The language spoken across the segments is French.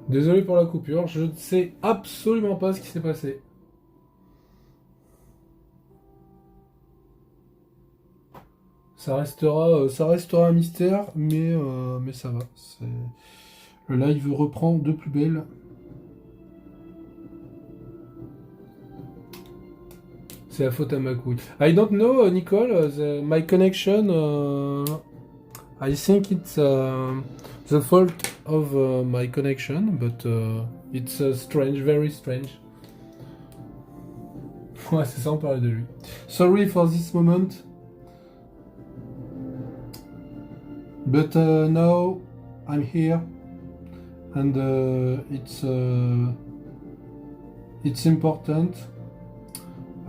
Désolé pour la coupure, je ne sais absolument pas ce qui s'est passé. Ça restera un mystère, mais ça va. Le live reprend de plus belle. C'est la faute à ma couille. I don't know, Nicole. My connection. I think it's the fault of my connection, but it's strange, very strange. Ouais, c'est ça, on parlait de lui. Sorry for this moment. But now I'm here, and it's important.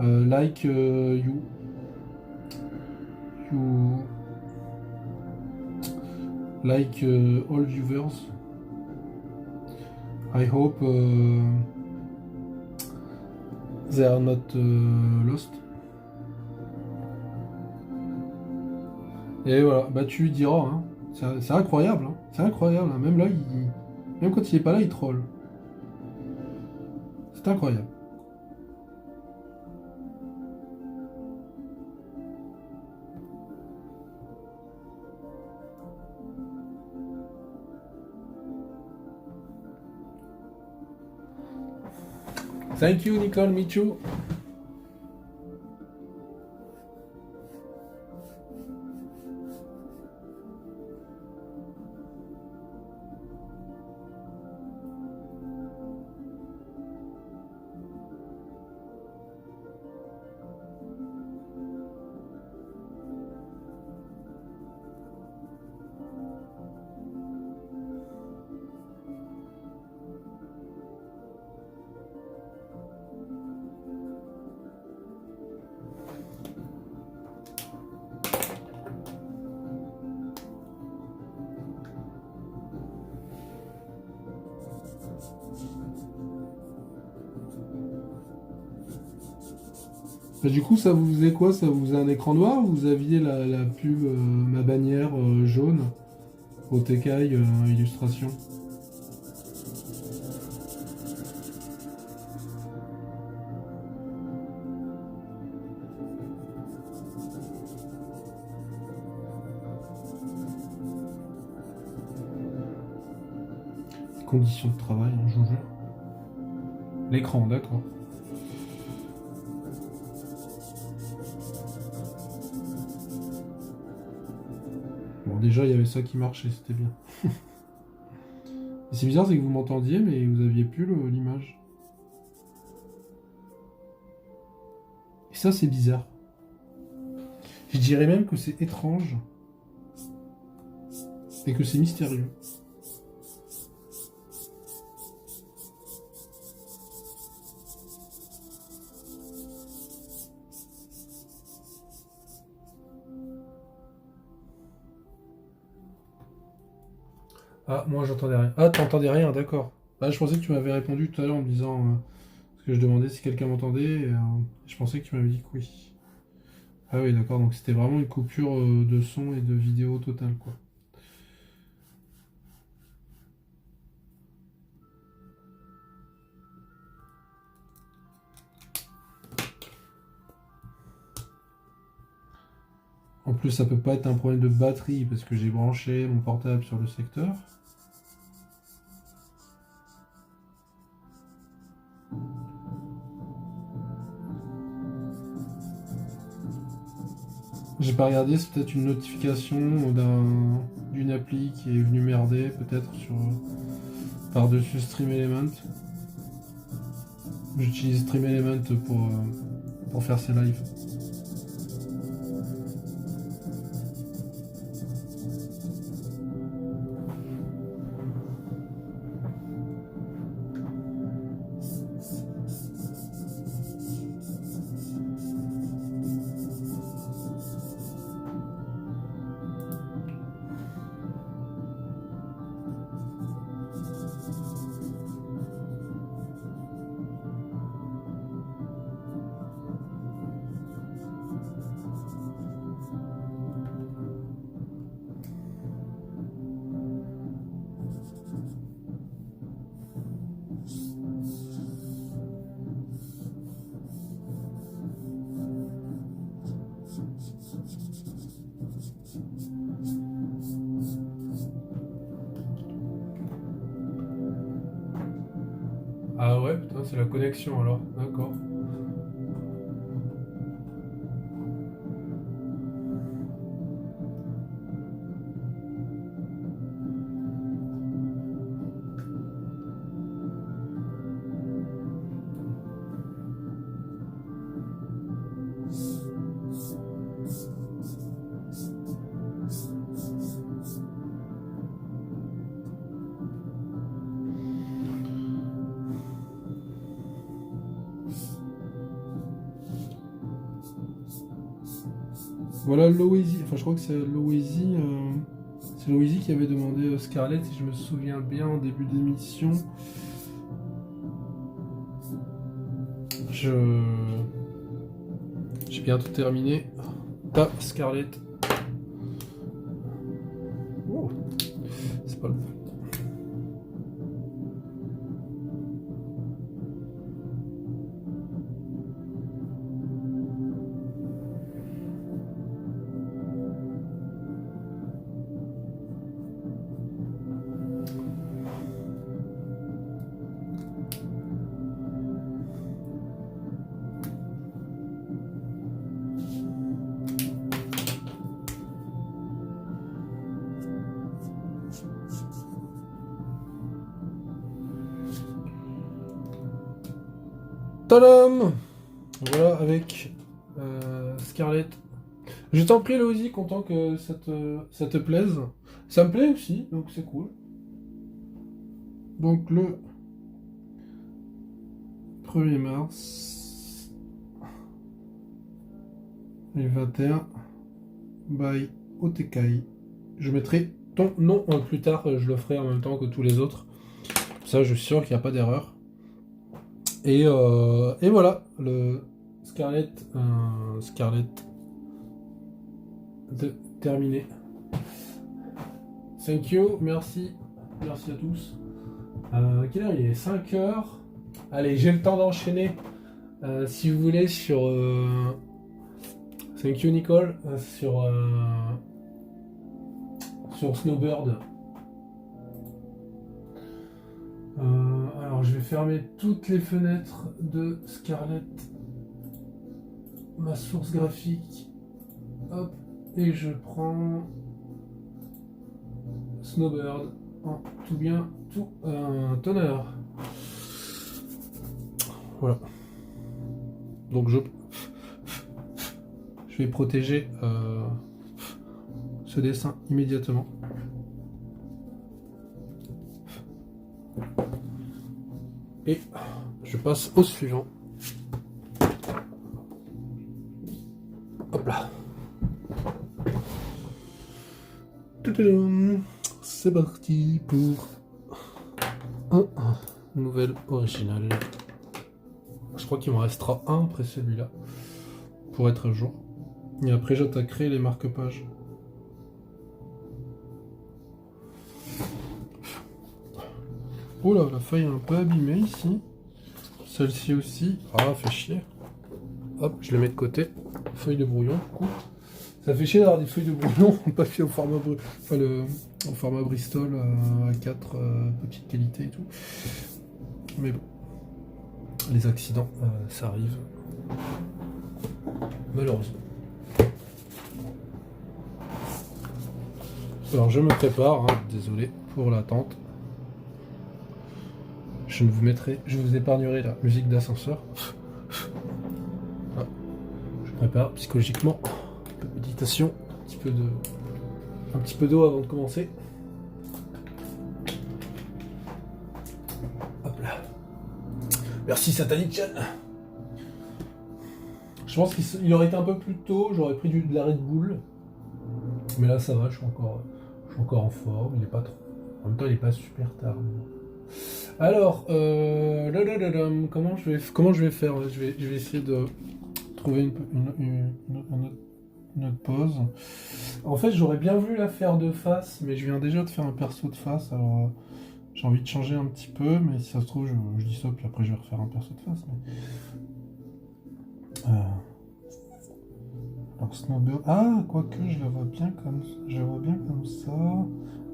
Like you like all viewers. I hope they are not lost. Et voilà, bah tu lui diras, hein. C'est incroyable, hein. C'est incroyable, hein. Même là, même quand il est pas là, il troll. C'est incroyable. Thank you, Nicole, me too. Bah, du coup, ça vous faisait quoi? Ça vous faisait un écran noir ou vous aviez la pub, ma bannière jaune, au Tekai illustration? Conditions de travail, hein, je vous jure. L'écran, d'accord. Bon, déjà, il y avait ça qui marchait, c'était bien. Et c'est bizarre, c'est que vous m'entendiez, mais vous aviez plus l'image. Et ça, c'est bizarre. Je dirais même que c'est étrange. Et que c'est mystérieux. Ah, moi j'entendais rien. Ah, t'entendais rien, d'accord. Ah, je pensais que tu m'avais répondu tout à l'heure en me disant. Parce que je demandais si quelqu'un m'entendait, et je pensais que tu m'avais dit que oui. Ah oui, d'accord, donc c'était vraiment une coupure de son et de vidéo totale, quoi. En plus, ça peut pas être un problème de batterie, parce que j'ai branché mon portable sur le secteur. J'ai pas regardé, c'est peut-être une notification d'une appli qui est venue merder, peut-être sur par-dessus Stream Element. J'utilise Stream Element pour faire ces lives. Ah ouais, putain, c'est la connexion alors, d'accord. Voilà Loezy, enfin je crois que c'est Loezy, c'est Loezy qui avait demandé Scarlett, si je me souviens bien, en début d'émission. J'ai bientôt terminé. Ta Scarlett. Oh, c'est pas le bon. Tadam! Voilà avec Scarlett. Je t'en prie, Loisy, content que ça te plaise. Ça me plaît aussi, donc c'est cool. Donc le 1er mars 2021, by Otekai. Je mettrai ton nom plus tard, je le ferai en même temps que tous les autres. Ça, je suis sûr qu'il n'y a pas d'erreur. Et voilà, le Scarlett terminé. Thank you, merci à tous. Quelle heure il est? 5 heures. Allez, j'ai le temps d'enchaîner. Si vous voulez, sur... Thank you, Nicole. Sur Snowbird. Alors, je vais fermer toutes les fenêtres de Scarlett. Ma source graphique. Hop. Et je prends Snowbird en tout bien, tout honneur. Voilà. Donc je vais protéger ce dessin immédiatement. Et je passe au suivant. Hop là. C'est parti pour un nouvel original. Je crois qu'il me restera un après celui-là pour être à jour. Et après j'attaquerai les marque-pages. Oh là, la feuille est un peu abîmée ici. Celle-ci aussi. Ah, fait chier. Hop, je le mets de côté. Feuille de brouillon, du coup. Ça fait chier d'avoir des feuilles de brouillon en papier au format Bristol à 4 petites qualités et tout. Mais bon, les accidents, ça arrive. Malheureusement. Alors je me prépare, hein, désolé pour l'attente. Je vous épargnerai la musique d'ascenseur. Je prépare psychologiquement. Un peu de méditation, un petit peu d'eau avant de commencer. Hop là. Merci Satanic Chan. Je pense qu'il aurait été un peu plus tôt, j'aurais pris de la Red Bull. Mais là ça va, je suis encore en forme, il est pas trop. En même temps il est pas super tard. Alors, comment je vais faire? Je vais essayer de trouver une autre pause. En fait, j'aurais bien voulu la faire de face, mais je viens déjà de faire un perso de face, alors j'ai envie de changer un petit peu, mais si ça se trouve, je dis ça, puis après je vais refaire un perso de face. Alors Snowbird, quoique je la vois bien comme ça,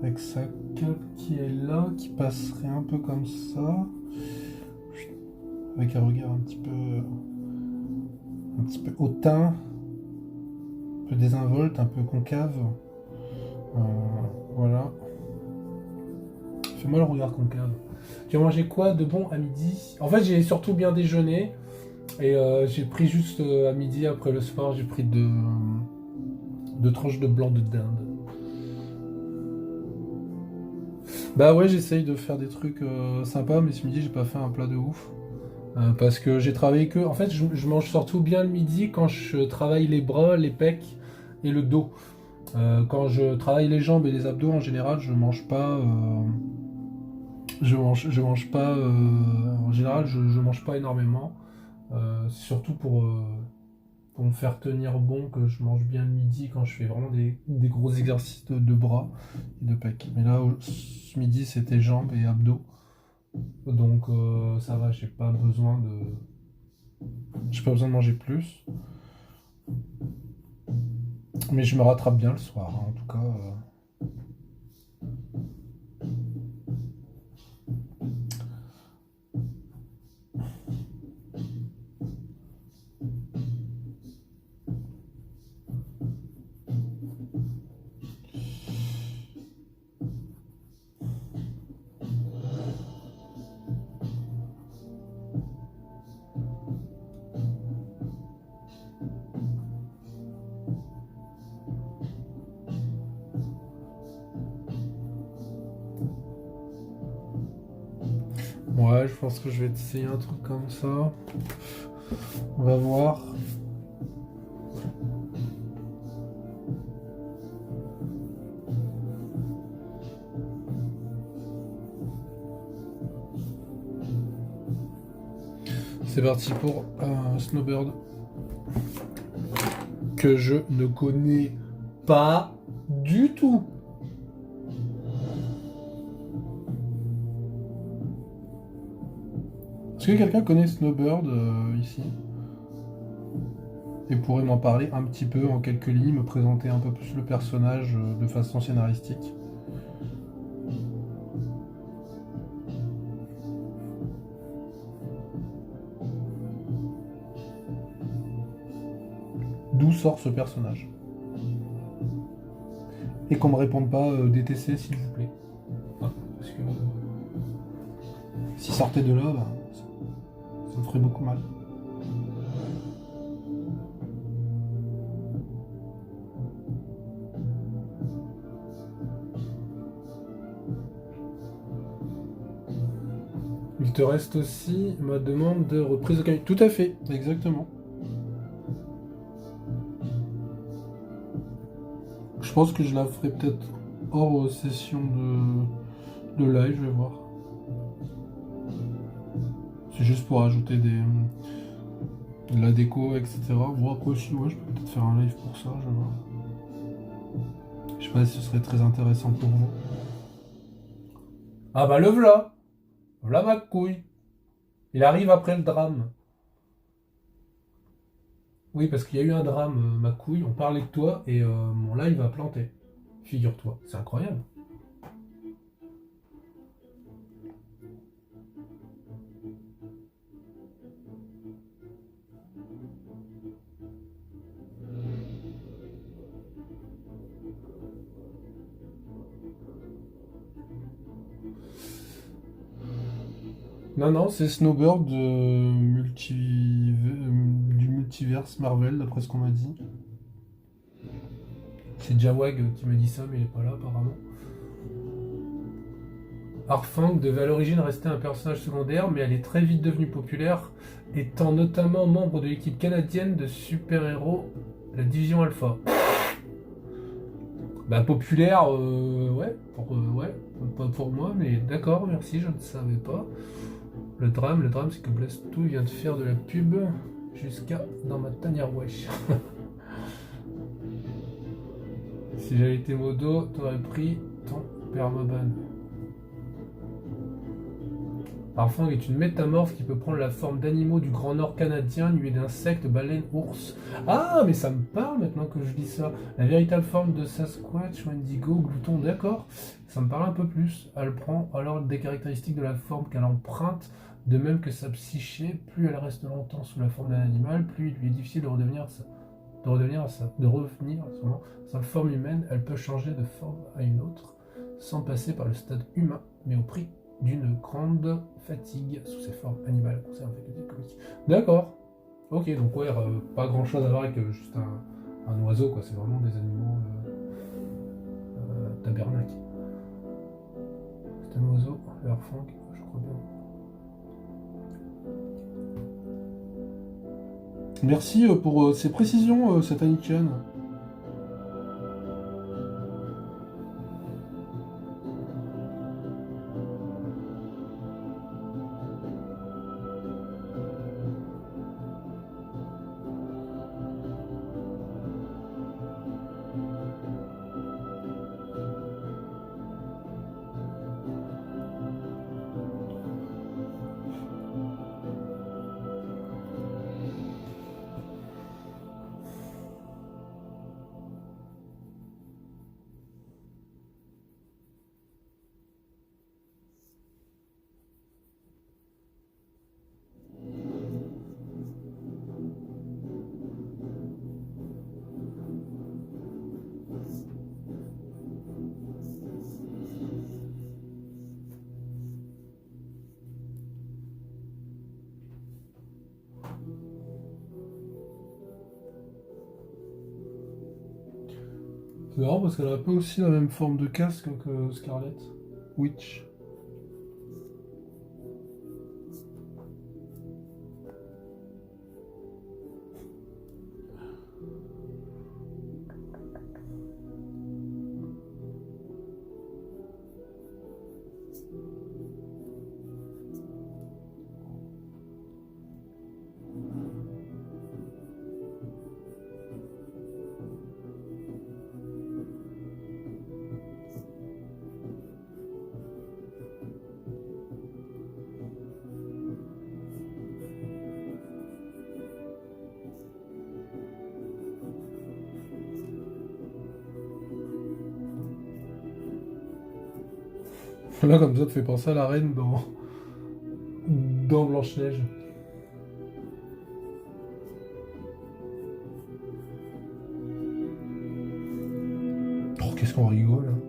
avec sa cape qui est là, qui passerait un peu comme ça. avec un regard un petit peu hautain, un peu désinvolte, un peu concave. Euh, voilà. Fais-moi le regard concave. Tu as mangé quoi de bon à midi? En fait, j'ai surtout bien déjeuné. Et j'ai pris juste à midi, après le sport, j'ai pris deux tranches de blanc de dinde. Bah ouais, j'essaye de faire des trucs sympas, mais ce midi, j'ai pas fait un plat de ouf. Parce que j'ai travaillé que... En fait, je mange surtout bien le midi quand je travaille les bras, les pecs et le dos. Quand je travaille les jambes et les abdos, en général, je mange pas... je mange pas... en général, je mange pas énormément. C'est surtout pour me faire tenir bon que je mange bien le midi quand je fais vraiment des gros exercices de bras et de pecs. Mais là, ce midi, c'était jambes et abdos. Donc ça va, j'ai pas besoin de manger plus. Mais je me rattrape bien le soir, hein, en tout cas. Ouais, je pense que je vais essayer un truc comme ça. On va voir. C'est parti pour un Snowbird que je ne connais pas du tout. Est-ce que quelqu'un connaît Snowbird ici et pourrait m'en parler un petit peu en quelques lignes, me présenter un peu plus le personnage de façon scénaristique? D'où sort ce personnage? Et qu'on me réponde pas DTC s'il vous plaît. Ah, parce que s'il sortait de là, bah, ça me ferait beaucoup mal. Il te reste aussi ma demande de reprise de camion. Tout à fait, exactement. Je pense que je la ferai peut-être hors session de live, je vais voir. C'est juste pour ajouter de la déco, etc. Bon, après aussi, ouais, je peux peut-être faire un live pour ça, je vais voir. Je sais pas si ce serait très intéressant pour vous. Ah bah le v'là! V'là ma couille! Il arrive après le drame. Oui, parce qu'il y a eu un drame, ma couille, on parlait de toi et mon live a planté. Figure-toi, c'est incroyable. Non, non, c'est Snowbird du multiverse Marvel, d'après ce qu'on m'a dit. C'est Jawag qui m'a dit ça, mais il est pas là apparemment. Arfang devait à l'origine rester un personnage secondaire, mais elle est très vite devenue populaire, étant notamment membre de l'équipe canadienne de super-héros, la Division Alpha. Bah populaire, ouais, pas pour moi, mais d'accord, merci, je ne savais pas. Le drame, c'est que Blasto vient de faire de la pub jusqu'à dans ma tanière wesh. Si j'avais été modo, t'aurais pris ton permaban. Harfang est une métamorphe qui peut prendre la forme d'animaux du Grand Nord canadien, nuée d'insectes, baleines, ours. Ah, mais ça me parle maintenant que je dis ça. La véritable forme de Sasquatch, Wendigo, Glouton, d'accord. Ça me parle un peu plus. Elle prend alors des caractéristiques de la forme qu'elle emprunte, de même que sa psyché. Plus elle reste longtemps sous la forme d'un animal, plus il lui est difficile de revenir à sa forme humaine. Elle peut changer de forme à une autre, sans passer par le stade humain, mais au prix d'une grande fatigue sous ses formes animales conservées avec le comique. D'accord. Ok, donc ouais, pas grand chose à voir avec juste un oiseau, quoi. C'est vraiment des animaux tabernacle. C'est un oiseau, le harfang, je crois bien. Merci pour ces précisions, Satanichan. C'est marrant parce qu'elle a pas aussi la même forme de casque que Scarlet Witch. Là, comme ça, te fait penser à la reine dans Blanche-Neige. Oh, qu'est-ce qu'on rigole, hein.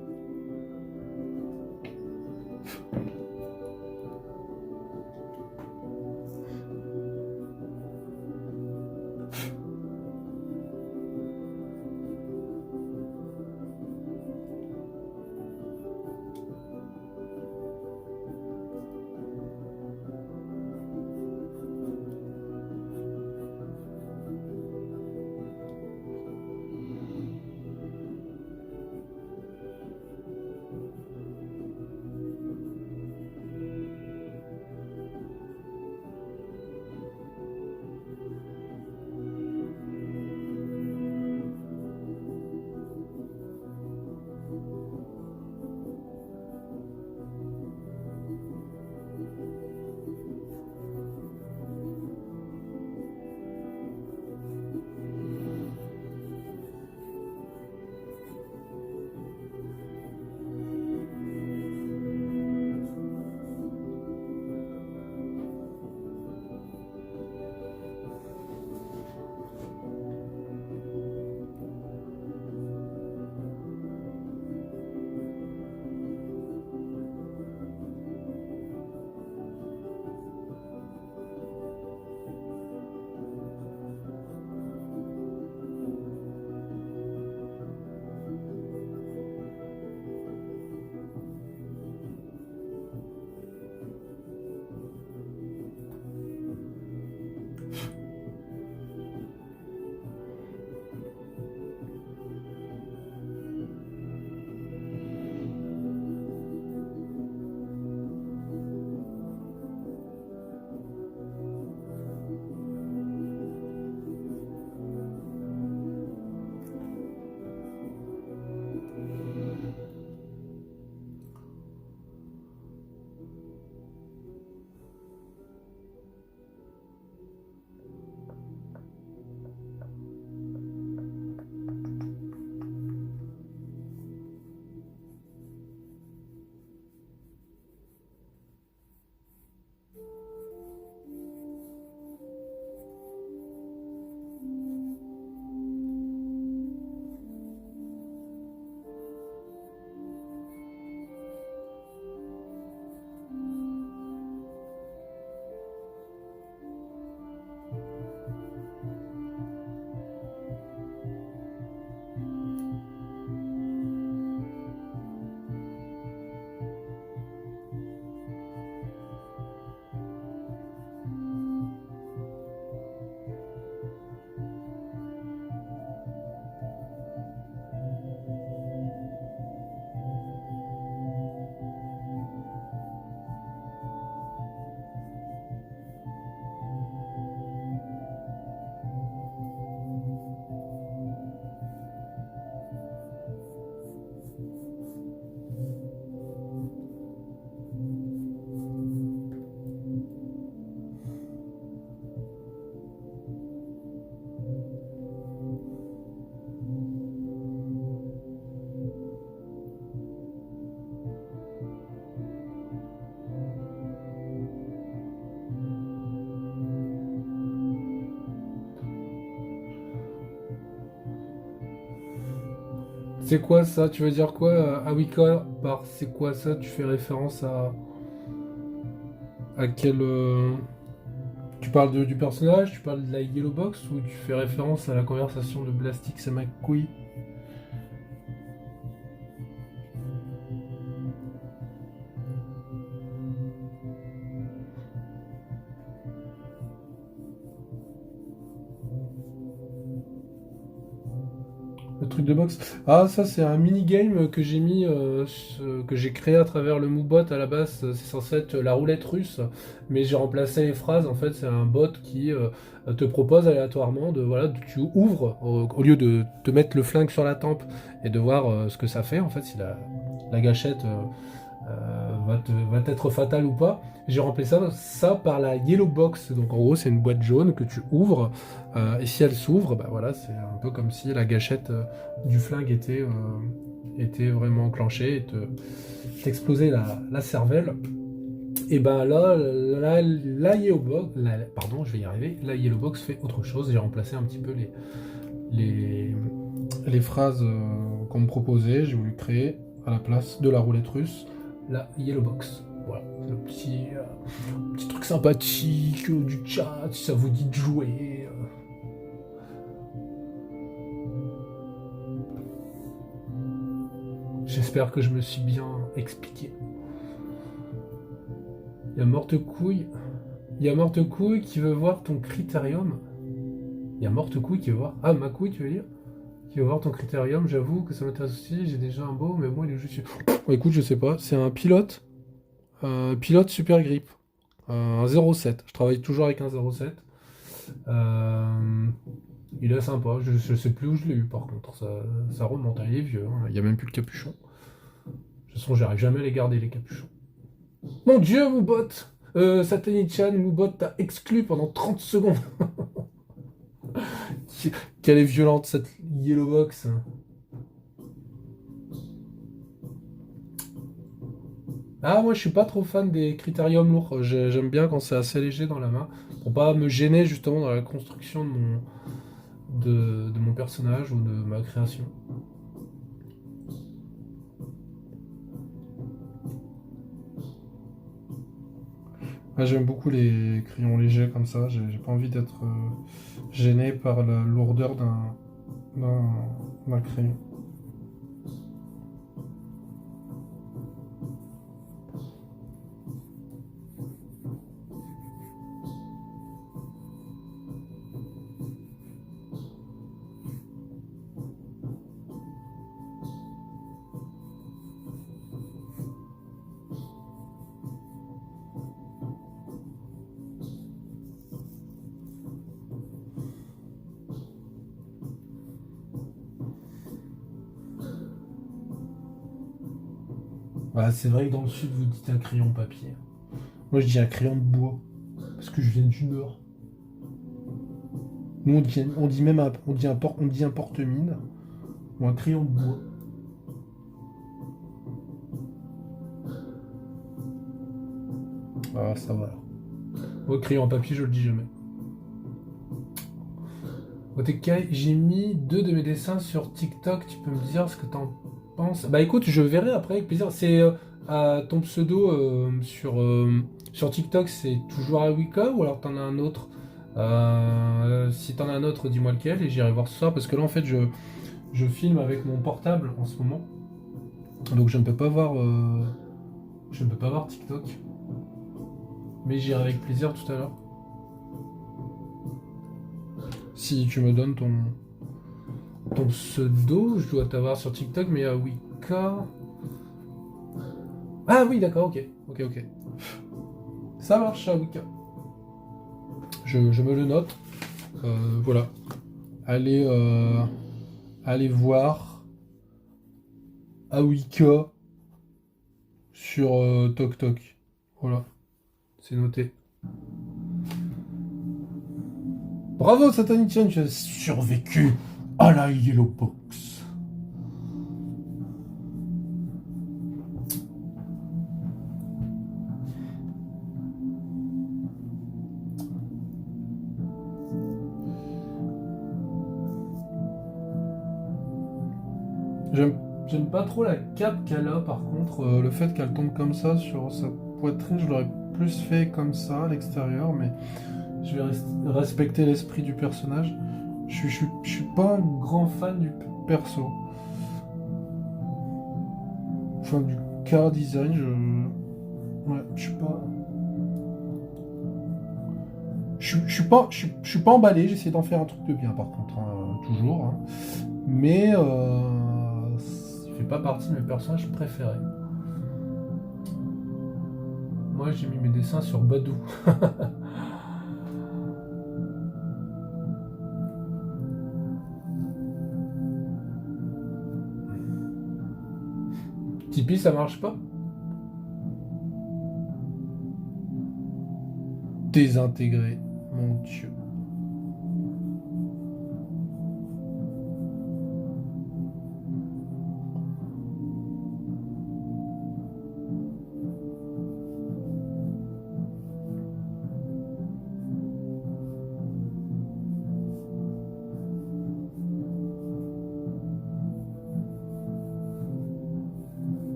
C'est quoi ça? Tu veux dire quoi? Awika, par c'est quoi ça? Tu fais référence à quel. Tu parles du personnage? Tu parles de la Yellow Box? Ou tu fais référence à la conversation de Blastix et McQueen? Le truc de boxe. Ah, ça, c'est un mini-game que j'ai mis, que j'ai créé à travers le MooBot. À la base, c'est censé être la roulette russe, mais j'ai remplacé les phrases. En fait, c'est un bot qui te propose aléatoirement de, voilà, tu ouvres, au lieu de te mettre le flingue sur la tempe et de voir ce que ça fait, en fait, si la gâchette va être fatale ou pas. J'ai remplacé ça par la Yellow Box. Donc en gros, c'est une boîte jaune que tu ouvres. Et si elle s'ouvre, bah voilà, c'est un peu comme si la gâchette du flingue était vraiment enclenchée et t'explosait la cervelle. Et ben là, la Yellow Box, pardon, je vais y arriver. La Yellow Box fait autre chose. J'ai remplacé un petit peu les, les phrases qu'on me proposait. J'ai voulu créer à la place de la roulette russe la Yellow Box. Voilà, le petit truc sympathique du chat, si ça vous dit de jouer. J'espère que je me suis bien expliqué. Il y a Morte Couille. Il y a Morte Couille qui veut voir ton critérium. Il y a Morte Couille qui veut voir. Ah, ma couille, tu veux dire? Qui veut voir ton critérium. J'avoue que ça m'intéresse aussi. J'ai déjà un beau, mais bon, il est juste. Écoute, je sais pas. C'est un pilote. Pilote super grip. Un 0,7. Je travaille toujours avec un 0,7. Il est sympa. Je sais plus où je l'ai eu par contre. Ça remonte. Il est vieux. Hein. Il n'y a même plus le capuchon. De toute façon, j'arrive jamais à les garder, les capuchons. Mon dieu, Moubot Satani-chan, Moubot t'a exclu pendant 30 secondes. Quelle est violente cette Yellow Box. Ah, moi je suis pas trop fan des critériums lourds. J'aime bien quand c'est assez léger dans la main. Pour pas me gêner justement dans la construction de mon personnage ou de ma création. Ah, j'aime beaucoup les crayons légers comme ça. J'ai pas envie d'être gêné par la lourdeur d'un crayon. Bah, c'est vrai que dans le sud, vous dites un crayon papier. Moi, je dis un crayon de bois. Parce que je viens du nord. Nous, on dit même on dit un porte-mine ou un crayon de bois. Ah, ça va. Moi, crayon en papier, je le dis jamais. OTK, j'ai mis 2 de mes dessins sur TikTok. Tu peux me dire ce que t'en penses? Bah écoute, je verrai après avec plaisir. C'est à ton pseudo sur TikTok, c'est toujours Awika ou alors t'en as un autre? Si t'en as un autre, dis-moi lequel et j'irai voir ce soir parce que là en fait je filme avec mon portable en ce moment. Donc je ne peux pas voir TikTok. Mais j'irai avec plaisir tout à l'heure. Si tu me donnes ton pseudo, je dois t'avoir sur TikTok, mais à Wika. Ah oui, d'accord, ok. Ok. Ça marche à Wika. Je me le note. Voilà. Allez voir Awika sur TokTok. Voilà. C'est noté. Bravo Satanichan, tu as survécu à la Yellow Box. J'aime pas trop la cape qu'elle a, par contre. Le fait qu'elle tombe comme ça sur sa poitrine, je l'aurais plus fait comme ça à l'extérieur, mais je vais respecter l'esprit du personnage. Je suis pas un grand fan du perso. Enfin, du car design, ouais, je suis pas. Je suis pas emballé, j'essaie d'en faire un truc de bien par contre, hein, toujours, hein. Mais il fait pas partie de mes personnages préférés. Moi j'ai mis mes dessins sur Badou. Tipeee ça marche pas? Désintégré, mon dieu.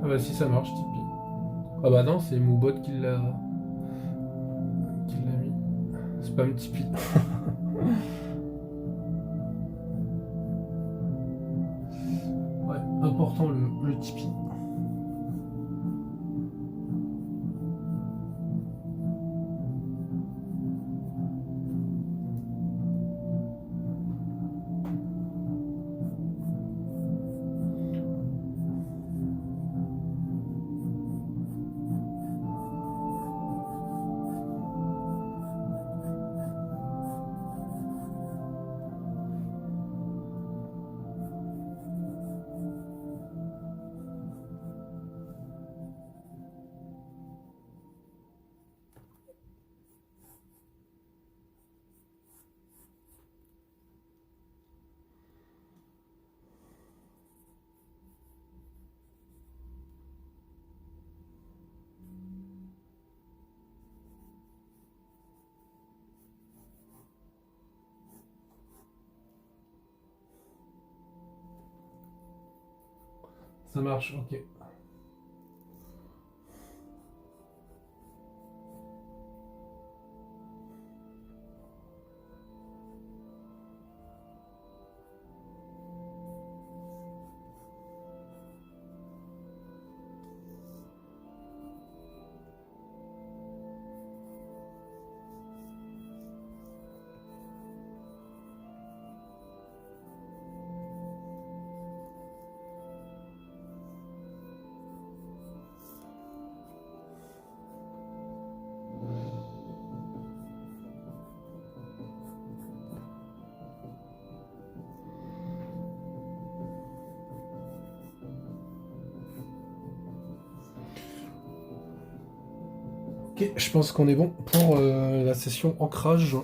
Ah bah si ça marche Tipeee. Ah bah non, c'est Moobot qui l'a mis. Spam Tipeee. Ouais, important le Tipeee. Ça marche, ok. Ok, je pense qu'on est bon pour la session ancrage.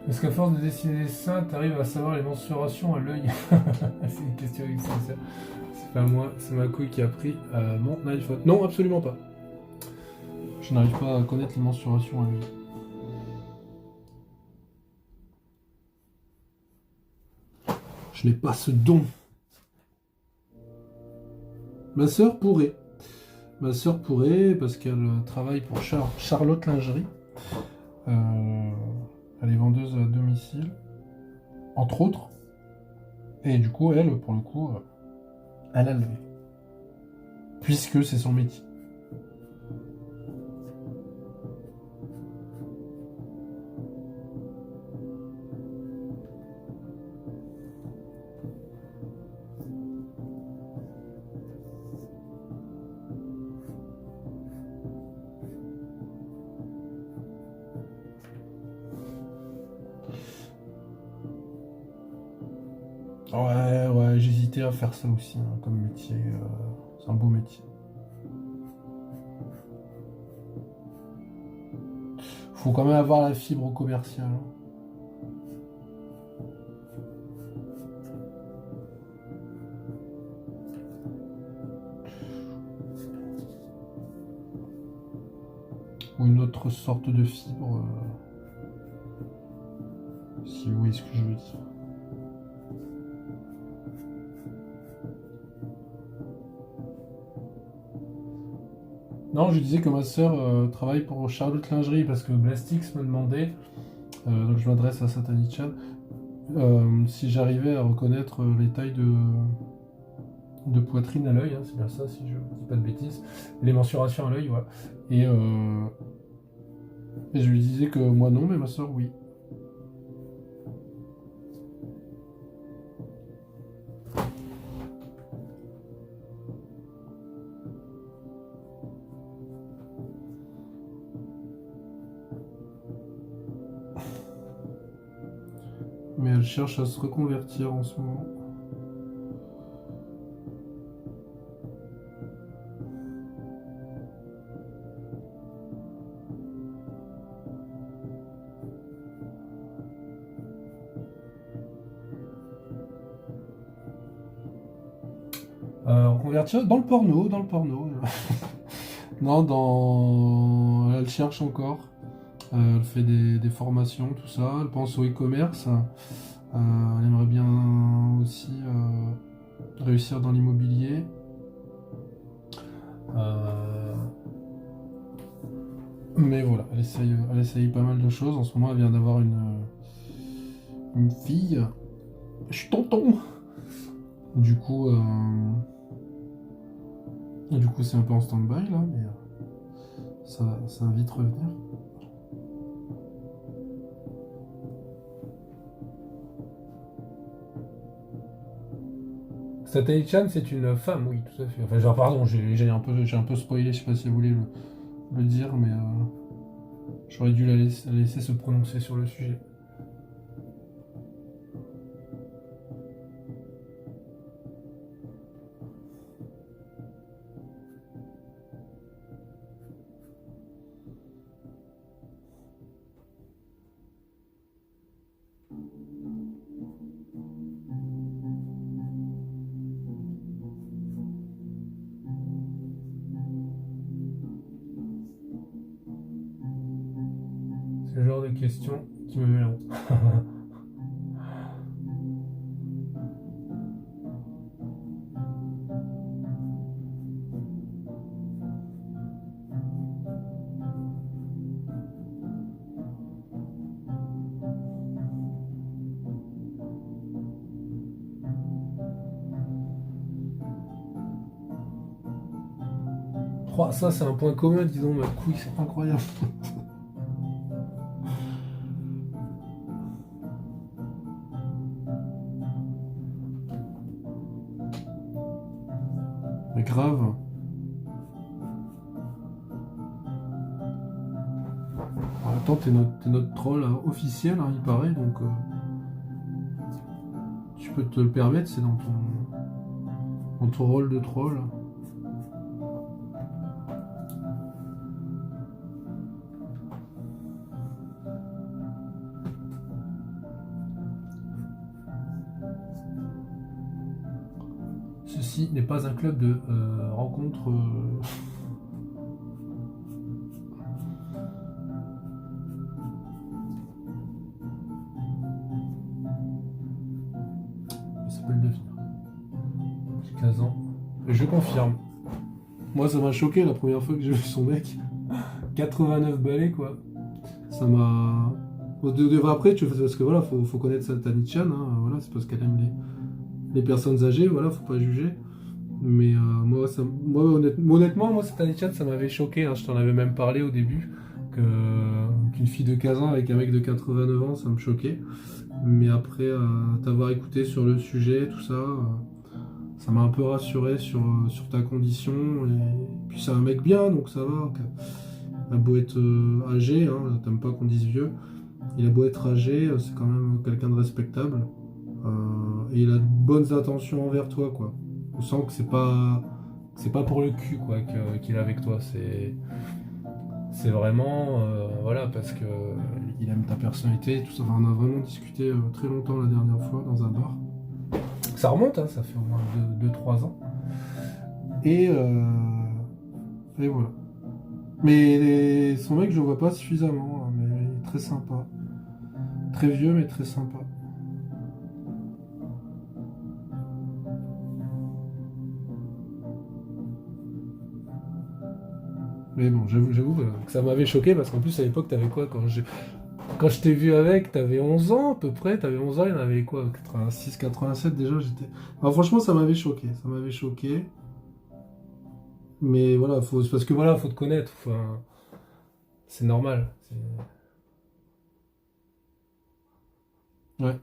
Est-ce qu'à force de dessiner des seins, t'arrives à savoir les mensurations à l'œil? C'est une question existentielle. C'est pas moi, c'est ma couille qui a pris mon iPhone. Non, absolument pas. Je n'arrive pas à connaître les mensurations à l'œil. Je n'ai pas ce don. Ma sœur pourrait. Ma sœur pourrait parce qu'elle travaille pour Charlotte Lingerie. Elle est vendeuse à domicile, entre autres. Et du coup, elle, pour le coup, elle a l'œil. Puisque c'est son métier. Ouais, j'hésitais à faire ça aussi comme métier. C'est un beau métier. Faut quand même avoir la fibre commerciale. Ou une autre sorte de fibre. Si vous voyez ce que je veux dire. Non, je disais que ma sœur travaille pour Charlotte Lingerie parce que Blastix me demandait, donc je m'adresse à Satani-chan, si j'arrivais à reconnaître les tailles de poitrine à l'œil, hein, c'est bien ça si je dis pas de bêtises, les mensurations à l'œil, ouais. Et je lui disais que moi non, mais ma sœur oui. Mais elle cherche à se reconvertir en ce moment. Reconvertir dans le porno, Non, elle cherche encore. Elle fait des formations, tout ça. Elle pense au e-commerce. Elle aimerait bien aussi réussir dans l'immobilier. Mais voilà, elle essaye pas mal de choses. En ce moment, elle vient d'avoir une fille. Je suis tonton. Du coup, c'est un peu en stand-by là, mais ça va vite revenir. Satani-chan, c'est une femme, oui, tout à fait. Enfin, genre, pardon, j'ai un peu spoilé, je sais pas si vous voulez le dire, mais j'aurais dû la laisser se prononcer sur le sujet. C'est le genre de question qui me met la honte. Ça, c'est un point commun, disons, ma couille, c'est incroyable. Mais grave. Attends, t'es notre troll officiel, hein, il paraît, donc tu peux te le permettre, c'est dans ton rôle de troll. ceci n'est pas un club de rencontres. Ça peut le devenir. J'ai 15 ans. Et je confirme. Moi, ça m'a choqué la première fois que j'ai vu son mec. 89 balais, quoi. Ça m'a. Après, parce que voilà, faut connaître Satanichan, hein, voilà, c'est parce qu'elle aime les personnes âgées, voilà, faut pas juger. Mais honnêtement, moi, Satanichan, ça m'avait choqué, hein, je t'en avais même parlé au début, qu'une fille de 15 ans avec un mec de 89 ans, ça me choquait. Mais après, t'avoir écouté sur le sujet, tout ça, ça m'a un peu rassuré sur ta condition. Et puis c'est un mec bien, donc ça va. Il a beau être âgé, hein, t'aimes pas qu'on dise vieux, il a beau être âgé, c'est quand même quelqu'un de respectable. Et il a de bonnes intentions envers toi, quoi. On sent que c'est pas pour le cul, quoi, qu'il est avec toi. C'est vraiment, voilà, parce que il aime ta personnalité, tout ça. Enfin, on a vraiment discuté très longtemps la dernière fois dans un bar. Ça remonte, hein, ça fait au moins 2-3 ans. Et, et voilà. Mais son mec, je le vois pas suffisamment, hein, mais il est très sympa. Très vieux, mais très sympa. Mais bon, j'avoue que ça m'avait choqué parce qu'en plus à l'époque, t'avais quoi quand je t'ai vu avec, t'avais 11 ans à peu près, t'avais 11 ans, il y en avait quoi 86, 87 déjà, j'étais. Alors franchement, ça m'avait choqué, ça m'avait choqué. Mais voilà, c'est parce que voilà, faut te connaître, enfin, c'est normal. Ouais.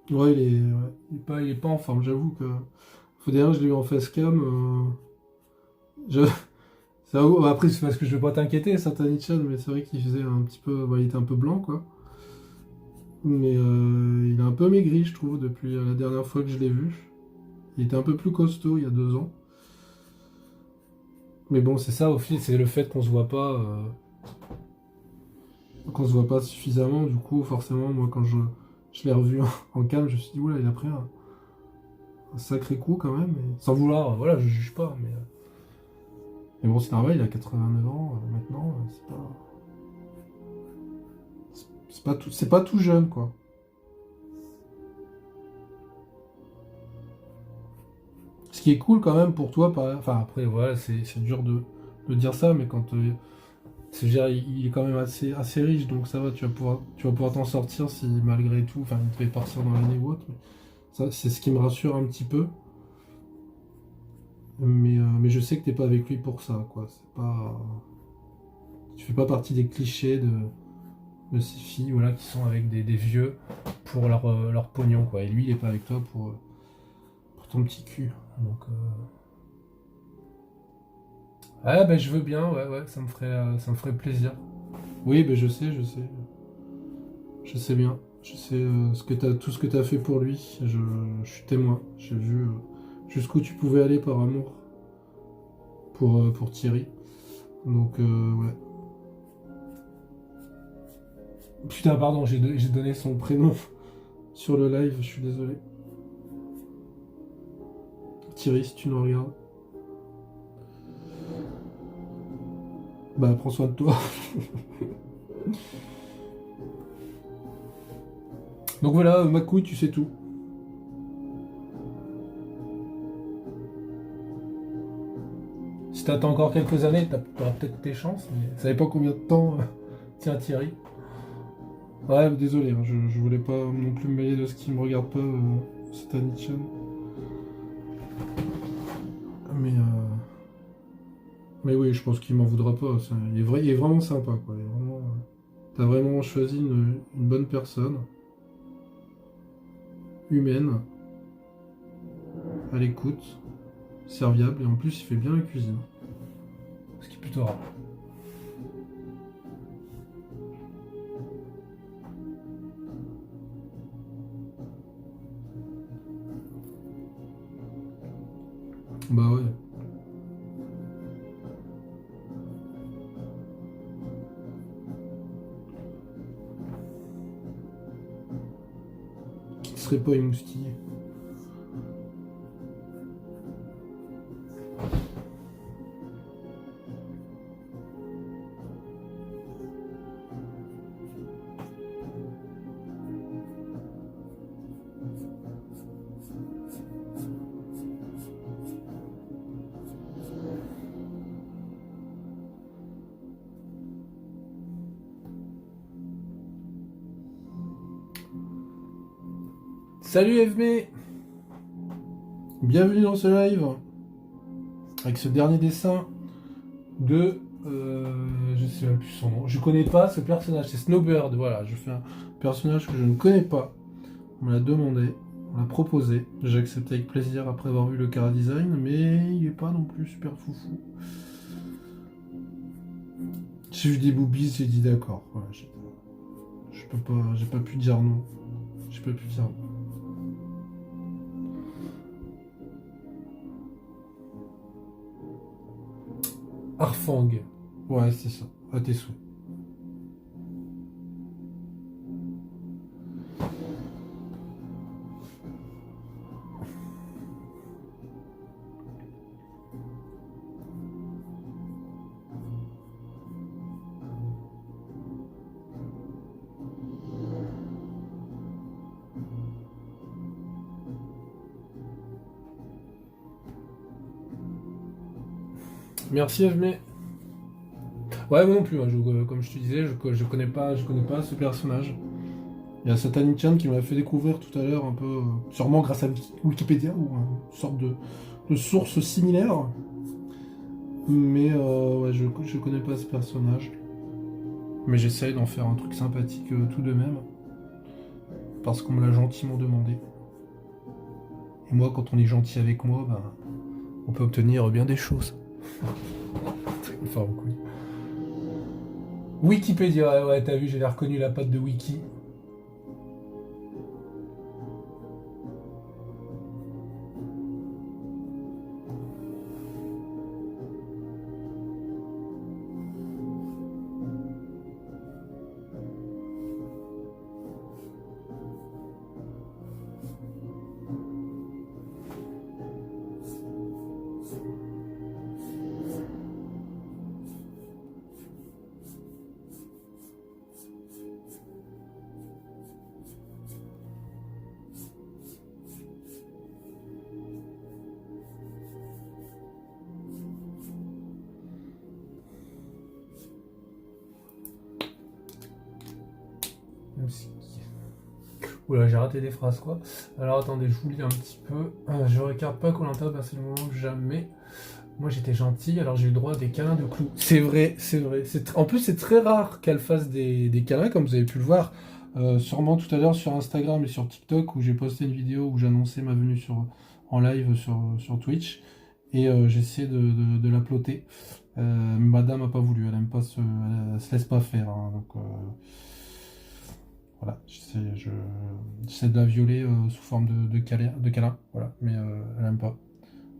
Ouais, il est pas en forme, j'avoue que. Faut dire, je l'ai eu en facecam. Je... Après, c'est parce que je veux pas t'inquiéter, Satanichan, mais c'est vrai qu'il faisait un petit peu. Il était un peu blanc, quoi. Mais il a un peu maigri, je trouve, depuis la dernière fois que je l'ai vu. Il était un peu plus costaud il y a 2 ans. Mais bon, c'est ça, au fil, c'est le fait qu'on se voit pas suffisamment. Du coup, forcément, moi, quand je l'ai revu en cam, je me suis dit, oula, il a pris un sacré coup quand même. Sans vouloir, voilà, je juge pas, mais bon, c'est normal, il a 89 ans maintenant, c'est pas tout jeune, quoi. Ce qui est cool quand même pour toi, enfin après, voilà, c'est dur de dire ça, mais quand je veux dire, il est quand même assez riche, donc ça va, tu vas pouvoir t'en sortir si malgré tout, enfin, il devait partir dans l'année ou autre. Mais ça, c'est ce qui me rassure un petit peu. Mais je sais que t'es pas avec lui pour ça, quoi. C'est pas, tu fais pas partie des clichés de ces filles, voilà, qui sont avec des vieux pour leur pognon, quoi. Et lui, il est pas avec toi pour ton petit cul. Donc, ah, ben je veux bien, ouais, ouais, ça me ferait plaisir. Oui, ben je sais, je sais bien. Je sais tout ce que t'as fait pour lui. Je suis témoin. J'ai vu jusqu'où tu pouvais aller par amour pour Thierry. Donc, ouais. Putain, pardon, j'ai donné son prénom sur le live, je suis désolé. Thierry, si tu nous regardes. Bah, prends soin de toi. Donc voilà, ma couille, tu sais tout. Si t'attends encore quelques années, t'auras peut-être tes chances, mais ça savais pas combien de temps. Tiens, Thierry. Ouais, désolé, hein, je voulais pas non plus me mêler de ce qui me regarde pas, Satanichan. Mais, mais oui, je pense qu'il m'en voudra pas. Il est vraiment sympa, quoi. T'as vraiment choisi une bonne personne, humaine, à l'écoute, serviable, et en plus, il fait bien la cuisine. Ce qui est plutôt rare. Bah ouais. Qui ne serait pas émoustillé. Salut FB. Bienvenue dans ce live. Avec ce dernier dessin de... je sais même plus son nom. Je connais pas ce personnage, c'est Snowbird. Voilà, je fais un personnage que je ne connais pas. On me l'a demandé, on l'a proposé. J'ai accepté avec plaisir après avoir vu le chara design, mais il est pas non plus super foufou. J'ai vu des boobies, j'ai dit d'accord. Voilà, j'ai pas pu dire non. J'ai pas pu dire non. Arfang. Ouais, c'est ça. À tes souhaits. Merci FB. Ouais, moi non plus, hein, comme je te disais, je connais pas ce personnage. Il y a Satanichan qui m'a fait découvrir tout à l'heure un peu, sûrement grâce à Wikipédia ou une sorte de source similaire. Mais ouais, je connais pas ce personnage. Mais j'essaye d'en faire un truc sympathique tout de même. Parce qu'on me l'a gentiment demandé. Et moi, quand on est gentil avec moi, ben, on peut obtenir bien des choses. Enfin, oui. Wikipédia, ouais, t'as vu, j'ai reconnu la patte de Wiki. Oula, j'ai raté des phrases quoi. Alors attendez, je vous lis un petit peu. Je regarde pas Koh-Lanta, ben c'est le moment jamais. Moi j'étais gentil, alors j'ai eu le droit à des câlins de clous. C'est vrai, c'est vrai. En plus c'est très rare qu'elle fasse des câlins, comme vous avez pu le voir. Sûrement tout à l'heure sur Instagram et sur TikTok où j'ai posté une vidéo où j'annonçais ma venue en live sur Twitch. Et j'essaie de la ploter. Madame n'a pas voulu, elle aime pas elle se laisse pas faire. Hein, donc voilà, j'essaie de la violer sous forme de câlin, voilà, mais elle aime pas.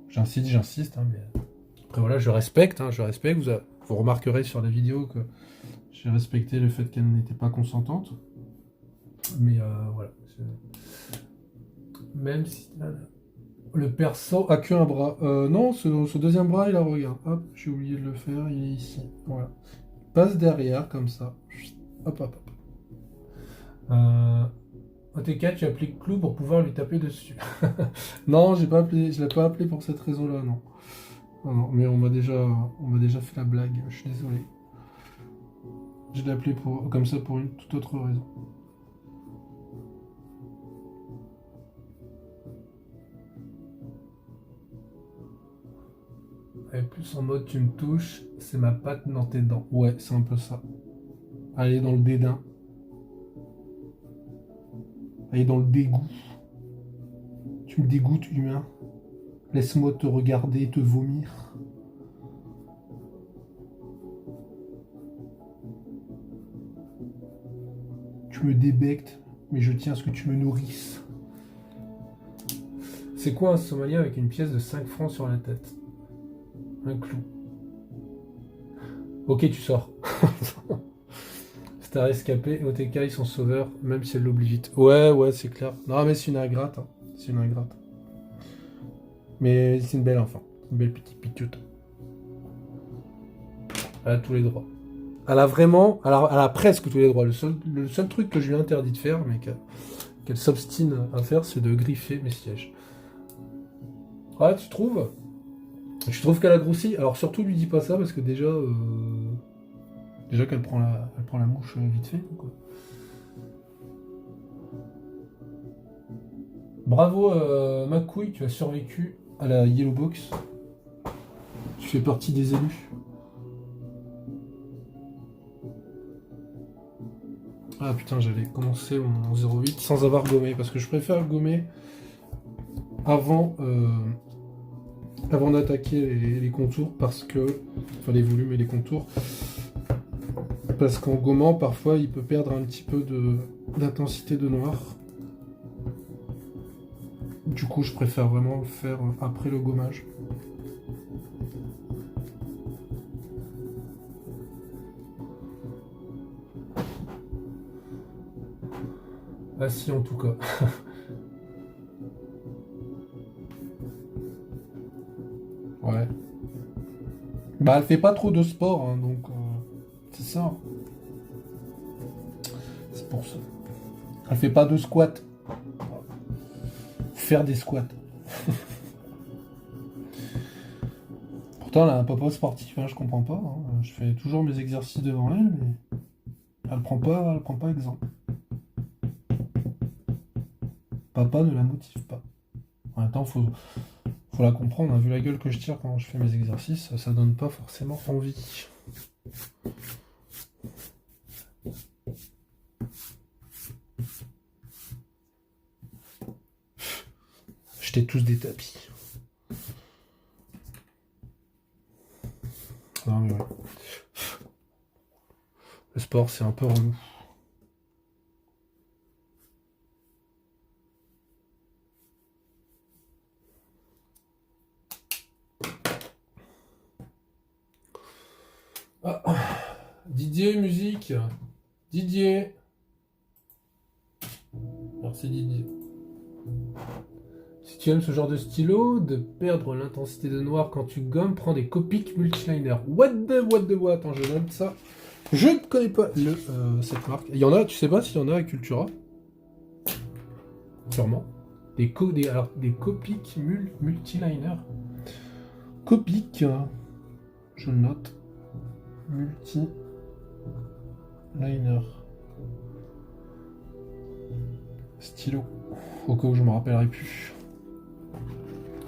J'insiste, hein, mais après voilà, je respecte, vous remarquerez sur la vidéo que j'ai respecté le fait qu'elle n'était pas consentante, mais voilà. Même si le perso a qu'un bras, non, ce deuxième bras il a regarde, hop, j'ai oublié de le faire, il est ici, voilà. Il passe derrière comme ça, hop hop hop. OTK, tu appliques Clou pour pouvoir lui taper dessus. Non, je l'ai pas appelé pour cette raison-là, non. Non, mais on m'a déjà fait la blague, je suis désolé. Je l'ai appelé comme ça pour une toute autre raison. Elle est plus en mode tu me touches, c'est ma patte dans tes dents. Ouais, c'est un peu ça. Aller dans le dédain. Aller dans le dégoût. Tu me dégoûtes, humain. Laisse-moi te regarder et te vomir. Tu me débectes, mais je tiens à ce que tu me nourrisses. C'est quoi un somalien avec une pièce de 5 francs sur la tête? Un clou. Ok, tu sors. Star escapé et OTK, ils sont sauveurs, même si elle l'oublie vite. Ouais, c'est clair. Non, mais c'est une ingrate. Hein. C'est une ingrate. Mais c'est une belle enfant. Une belle petite pitute. Elle a tous les droits. Elle a presque tous les droits. Le seul truc que je lui ai interdit de faire, mais qu'elle s'obstine à faire, c'est de griffer mes sièges. Ah, tu trouves? Tu trouves qu'elle a grossi? Alors surtout lui dis pas ça parce que déjà qu'elle prend la mouche vite fait quoi. Bravo, McCouille, tu as survécu à la Yellow Box. Tu fais partie des élus. Ah putain, j'allais commencer mon 08 sans avoir gommé, parce que je préfère gommer avant, avant d'attaquer les contours, parce que... Enfin, les volumes et les contours. Parce qu'en gommant, parfois, il peut perdre un petit peu d'intensité de noir. Du coup, je préfère vraiment le faire après le gommage. Ah si, en tout cas. Ouais. Bah, elle fait pas trop de sport, hein, donc... c'est ça. C'est pour ça. Elle fait pas de squat. Faire des squats. Pourtant, elle a un papa sportif, hein, je comprends pas. Hein. Je fais toujours mes exercices devant elle, mais elle prend pas exemple. Papa ne la motive pas. En même temps, faut la comprendre. Hein. Vu la gueule que je tire quand je fais mes exercices, ça donne pas forcément envie. Jetez tous des tapis. Non, mais ouais. Le sport, c'est un peu relou. Ah. Didier, musique. Didier. Merci Didier. Si tu aimes ce genre de stylo, de perdre l'intensité de noir quand tu gommes, prends des Copic Multiliner. What the what? Attends, je note ça. Je ne connais pas cette marque. Il y en a, tu sais pas s'il y en a à Cultura? Sûrement. Des Copic Multiliner. Copic, je note. Multiliner. Stylo. Au cas où je me rappellerai plus.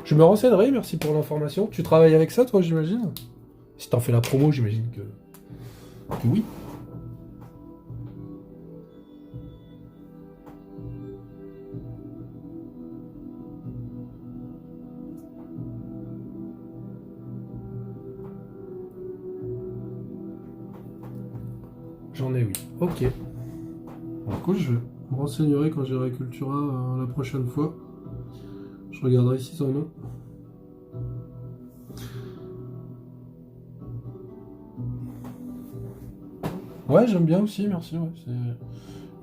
Je me renseignerai, merci pour l'information. Tu travailles avec ça, toi, j'imagine? Si t'en fais la promo, j'imagine que oui. J'en ai, oui. Ok. Bon, écoute, je me renseignerai quand j'irai à Cultura la prochaine fois. Je regarderai s'ils en ont. Ouais, j'aime bien aussi, merci. Ouais. C'est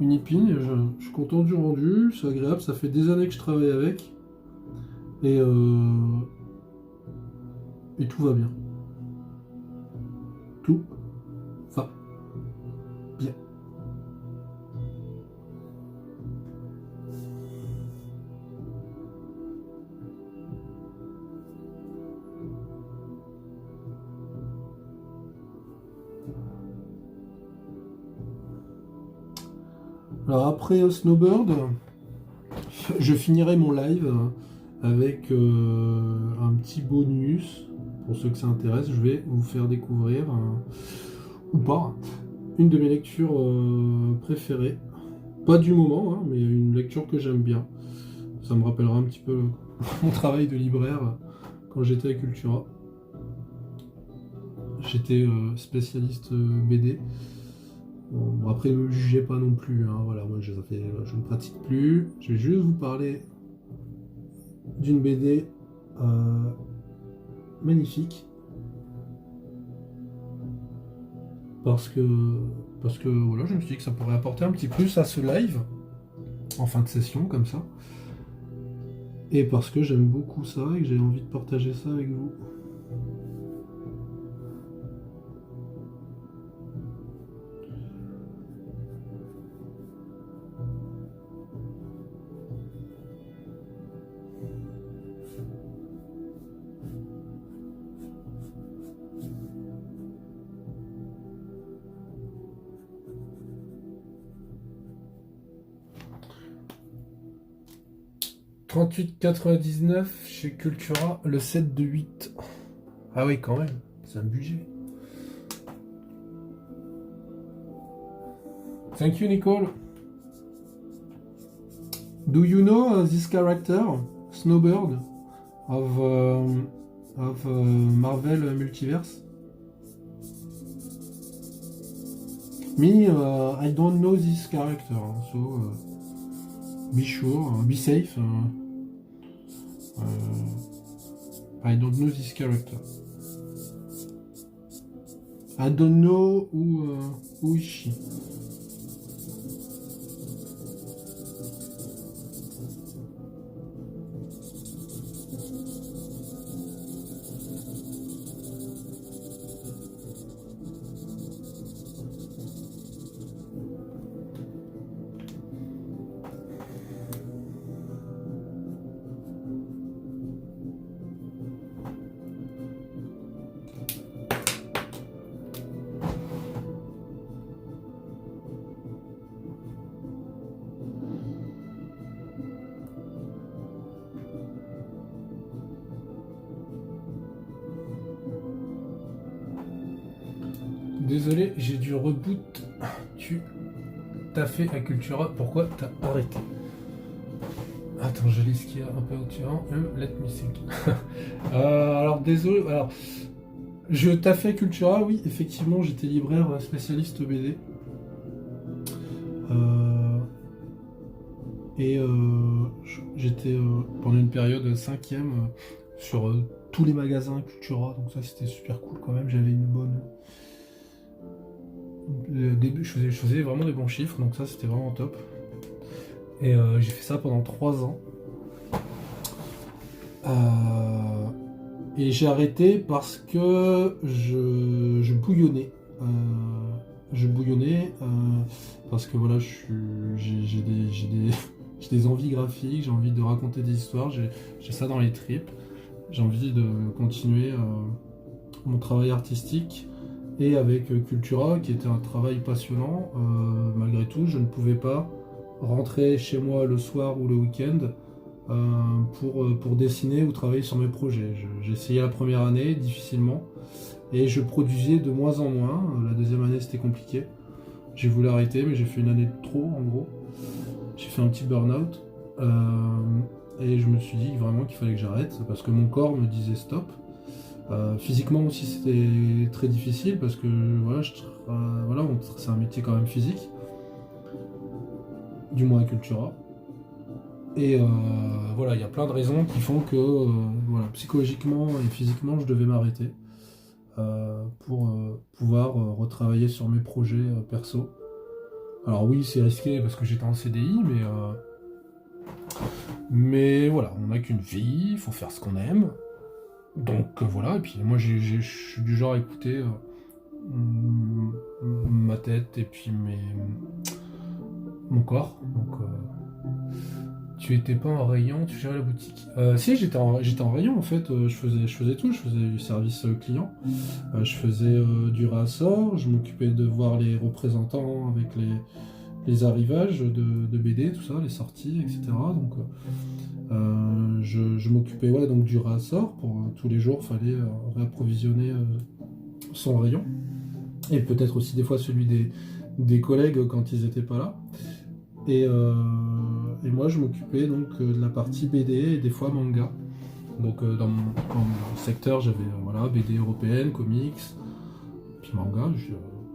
une épine, je suis content du rendu, c'est agréable, ça fait des années que je travaille avec. Et tout va bien. Tout va bien. Alors après Snowbird, je finirai mon live avec un petit bonus. Pour ceux que ça intéresse, je vais vous faire découvrir, ou pas, une de mes lectures préférées. Pas du moment, hein, mais une lecture que j'aime bien. Ça me rappellera un petit peu mon travail de libraire quand j'étais à Cultura. J'étais spécialiste BD. Bon, après, ne me jugez pas non plus. Hein, voilà, moi, je ne pratique plus. Je vais juste vous parler d'une BD magnifique. Parce que voilà, je me suis dit que ça pourrait apporter un petit plus à ce live en fin de session, comme ça. Et parce que j'aime beaucoup ça et que j'ai envie de partager ça avec vous. 38,99 chez Cultura, le set de 8. Ah oui, quand même, c'est un budget. Thank you, Nicole. Do you know this character, Snowbird, of Marvel Multiverse? Me, I don't know this character, so be sure, be safe. I don't know this character. I don't know who is she. Désolé, j'ai dû reboot. Tu t'as fait à Cultura, pourquoi t'as arrêté? Attends, je lis ce qu'il y a un peu au-dessus. Let me think. Alors, désolé. Alors, je t'ai fait Cultura, oui, effectivement, j'étais libraire spécialiste BD. J'étais pendant une période 5e sur tous les magasins Cultura, donc ça c'était super cool quand même. J'avais une bonne. Je faisais vraiment des bons chiffres, donc ça c'était vraiment top. Et j'ai fait ça pendant 3 ans. Et j'ai arrêté parce que je bouillonnais. Je bouillonnais parce que voilà, j'ai des envies graphiques, j'ai envie de raconter des histoires, j'ai ça dans les tripes. J'ai envie de continuer mon travail artistique. Et avec Cultura, qui était un travail passionnant, malgré tout, je ne pouvais pas rentrer chez moi le soir ou le week-end pour dessiner ou travailler sur mes projets. J'ai essayé la première année, difficilement, et je produisais de moins en moins. La deuxième année, c'était compliqué. J'ai voulu arrêter, mais j'ai fait une année de trop, en gros. J'ai fait un petit burn-out, et je me suis dit vraiment qu'il fallait que j'arrête, parce que mon corps me disait stop. Physiquement aussi c'était très difficile parce que voilà, c'est un métier quand même physique, du moins à Cultura. Et voilà, il y a plein de raisons qui font que voilà, psychologiquement et physiquement je devais m'arrêter pour pouvoir retravailler sur mes projets perso. Alors oui, c'est risqué parce que j'étais en CDI, mais voilà, on n'a qu'une vie, il faut faire ce qu'on aime. Donc voilà, et puis moi je suis du genre à écouter ma tête et puis mon corps. Donc tu étais pas en rayon, tu gérais la boutique. Si, j'étais en rayon en fait, je faisais tout, je faisais du service client, je faisais du réassort, je m'occupais de voir les représentants avec les arrivages de BD, tout ça, les sorties, etc. Donc je m'occupais donc du réassort. Pour tous les jours, il fallait réapprovisionner son rayon. Et peut-être aussi des fois celui des collègues quand ils n'étaient pas là. Et moi je m'occupais donc de la partie BD et des fois manga. Donc dans mon secteur j'avais BD européenne, comics, puis manga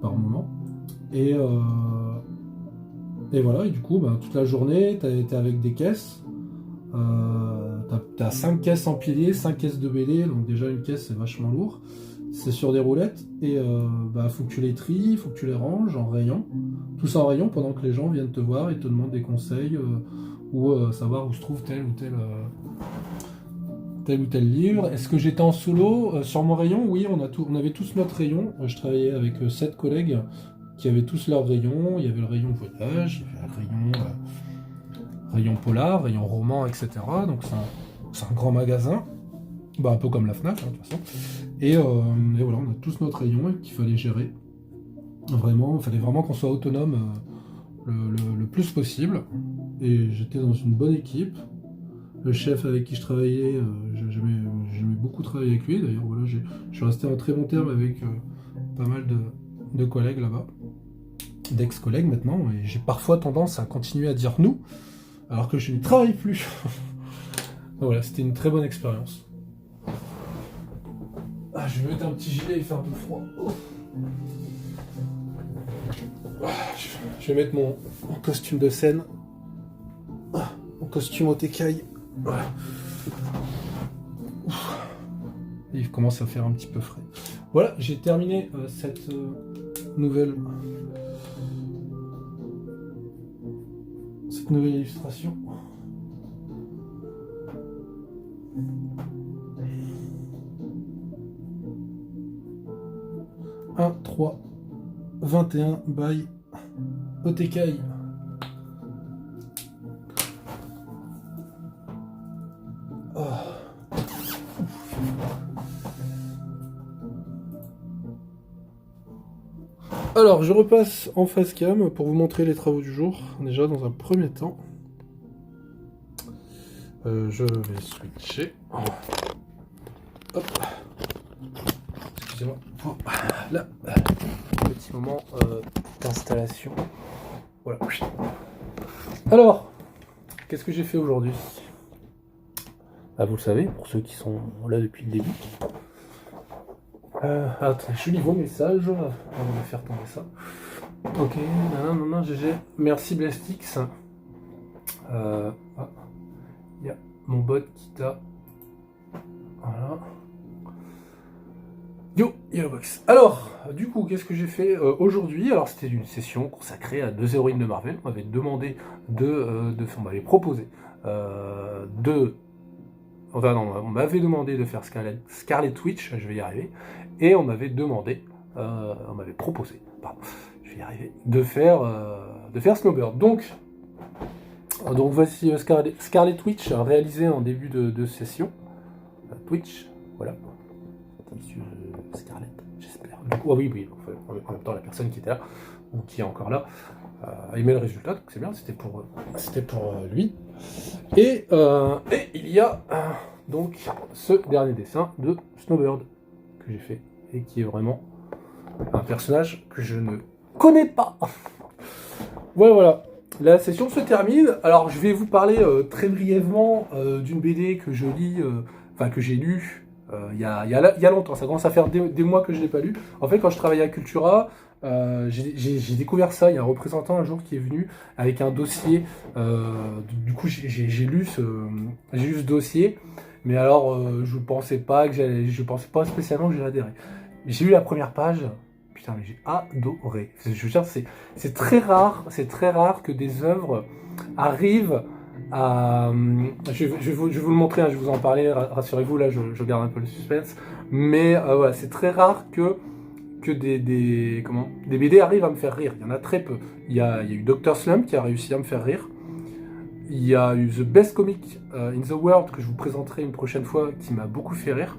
par moment. Et voilà, et du coup toute la journée t'es avec des caisses. T'as 5 caisses empilées, 5 caisses de BD, donc déjà une caisse c'est vachement lourd. C'est sur des roulettes et faut que tu les tries, faut que tu les ranges en rayon. Tout ça en rayon pendant que les gens viennent te voir et te demandent des conseils ou savoir où se trouve tel ou tel livre. Est-ce que j'étais en solo sur mon rayon? Oui, on avait tous notre rayon. Je travaillais avec 7 collègues qui avaient tous leur rayon. Il y avait le rayon voyage, il y avait le rayon polar, rayon roman, etc. Donc c'est un grand magasin, un peu comme la Fnac, de toute façon. Et voilà, on a tous notre rayon qu'il fallait gérer. Vraiment, il fallait vraiment qu'on soit autonome le plus possible. Et j'étais dans une bonne équipe. le chef avec qui je travaillais, j'aimais beaucoup travailler avec lui. D'ailleurs, voilà, je suis resté en très bon terme avec pas mal de collègues là-bas, d'ex-collègues maintenant, et j'ai parfois tendance à continuer à dire nous, alors que je n'y travaille plus. Voilà, c'était une très bonne expérience. Ah, je vais mettre un petit gilet, il fait un peu froid. Oh. Je vais mettre mon costume de scène, mon costume au tecaille. Voilà. Il commence à faire un petit peu frais. Voilà, j'ai terminé cette nouvelle illustration. « 1, 3, 21 by Otekai. » Oh. Alors, je repasse en face cam pour vous montrer les travaux du jour. Déjà, dans un premier temps, je vais switcher. Hop. Excusez-moi. Là, petit moment d'installation. Voilà. Alors, qu'est-ce que j'ai fait aujourd'hui? Vous le savez, pour ceux qui sont là depuis le début. Attends, je suis niveau message. On va faire tomber ça. Ok, non, GG. Merci Blastix. Il y a mon bot qui t'a. Voilà. Yo, Yellowbox. Alors, du coup, qu'est-ce que j'ai fait aujourd'hui? Alors, c'était une session consacrée à 2 héroïnes de Marvel. On m'avait demandé on m'avait proposé on m'avait demandé de faire Scarlet Witch, je vais y arriver, et on m'avait proposé, je vais y arriver, de faire Snowbird. Donc voici Scarlet Witch réalisé en début de session. Twitch, voilà. Monsieur Scarlet, j'espère. Oui, en même temps, la personne qui était là, ou qui est encore là, a aimé le résultat, donc c'est bien, c'était pour lui. Et il y a donc ce dernier dessin de Snowbird que j'ai fait, et qui est vraiment un personnage que je ne connais pas. Voilà. La session se termine. Alors, je vais vous parler très brièvement d'une BD que je lis, que j'ai lue il y a longtemps. Ça commence à faire des mois que je ne l'ai pas lu. En fait, quand je travaillais à Cultura, j'ai découvert ça. Il y a un représentant un jour qui est venu avec un dossier. Du coup, j'ai lu ce dossier. Mais alors, je pensais pas spécialement que j'allais adhérer. J'ai lu la première page. Putain, mais j'ai adoré. Je veux dire, c'est très rare que des œuvres arrivent à... Je vais vous le montrer, hein, je vais vous en parler, rassurez-vous, là je garde un peu le suspense. Mais voilà, c'est très rare que des BD arrivent à me faire rire. Il y en a très peu. Il y a eu Dr. Slump qui a réussi à me faire rire. Il y a eu The Best Comic in the World, que je vous présenterai une prochaine fois, qui m'a beaucoup fait rire.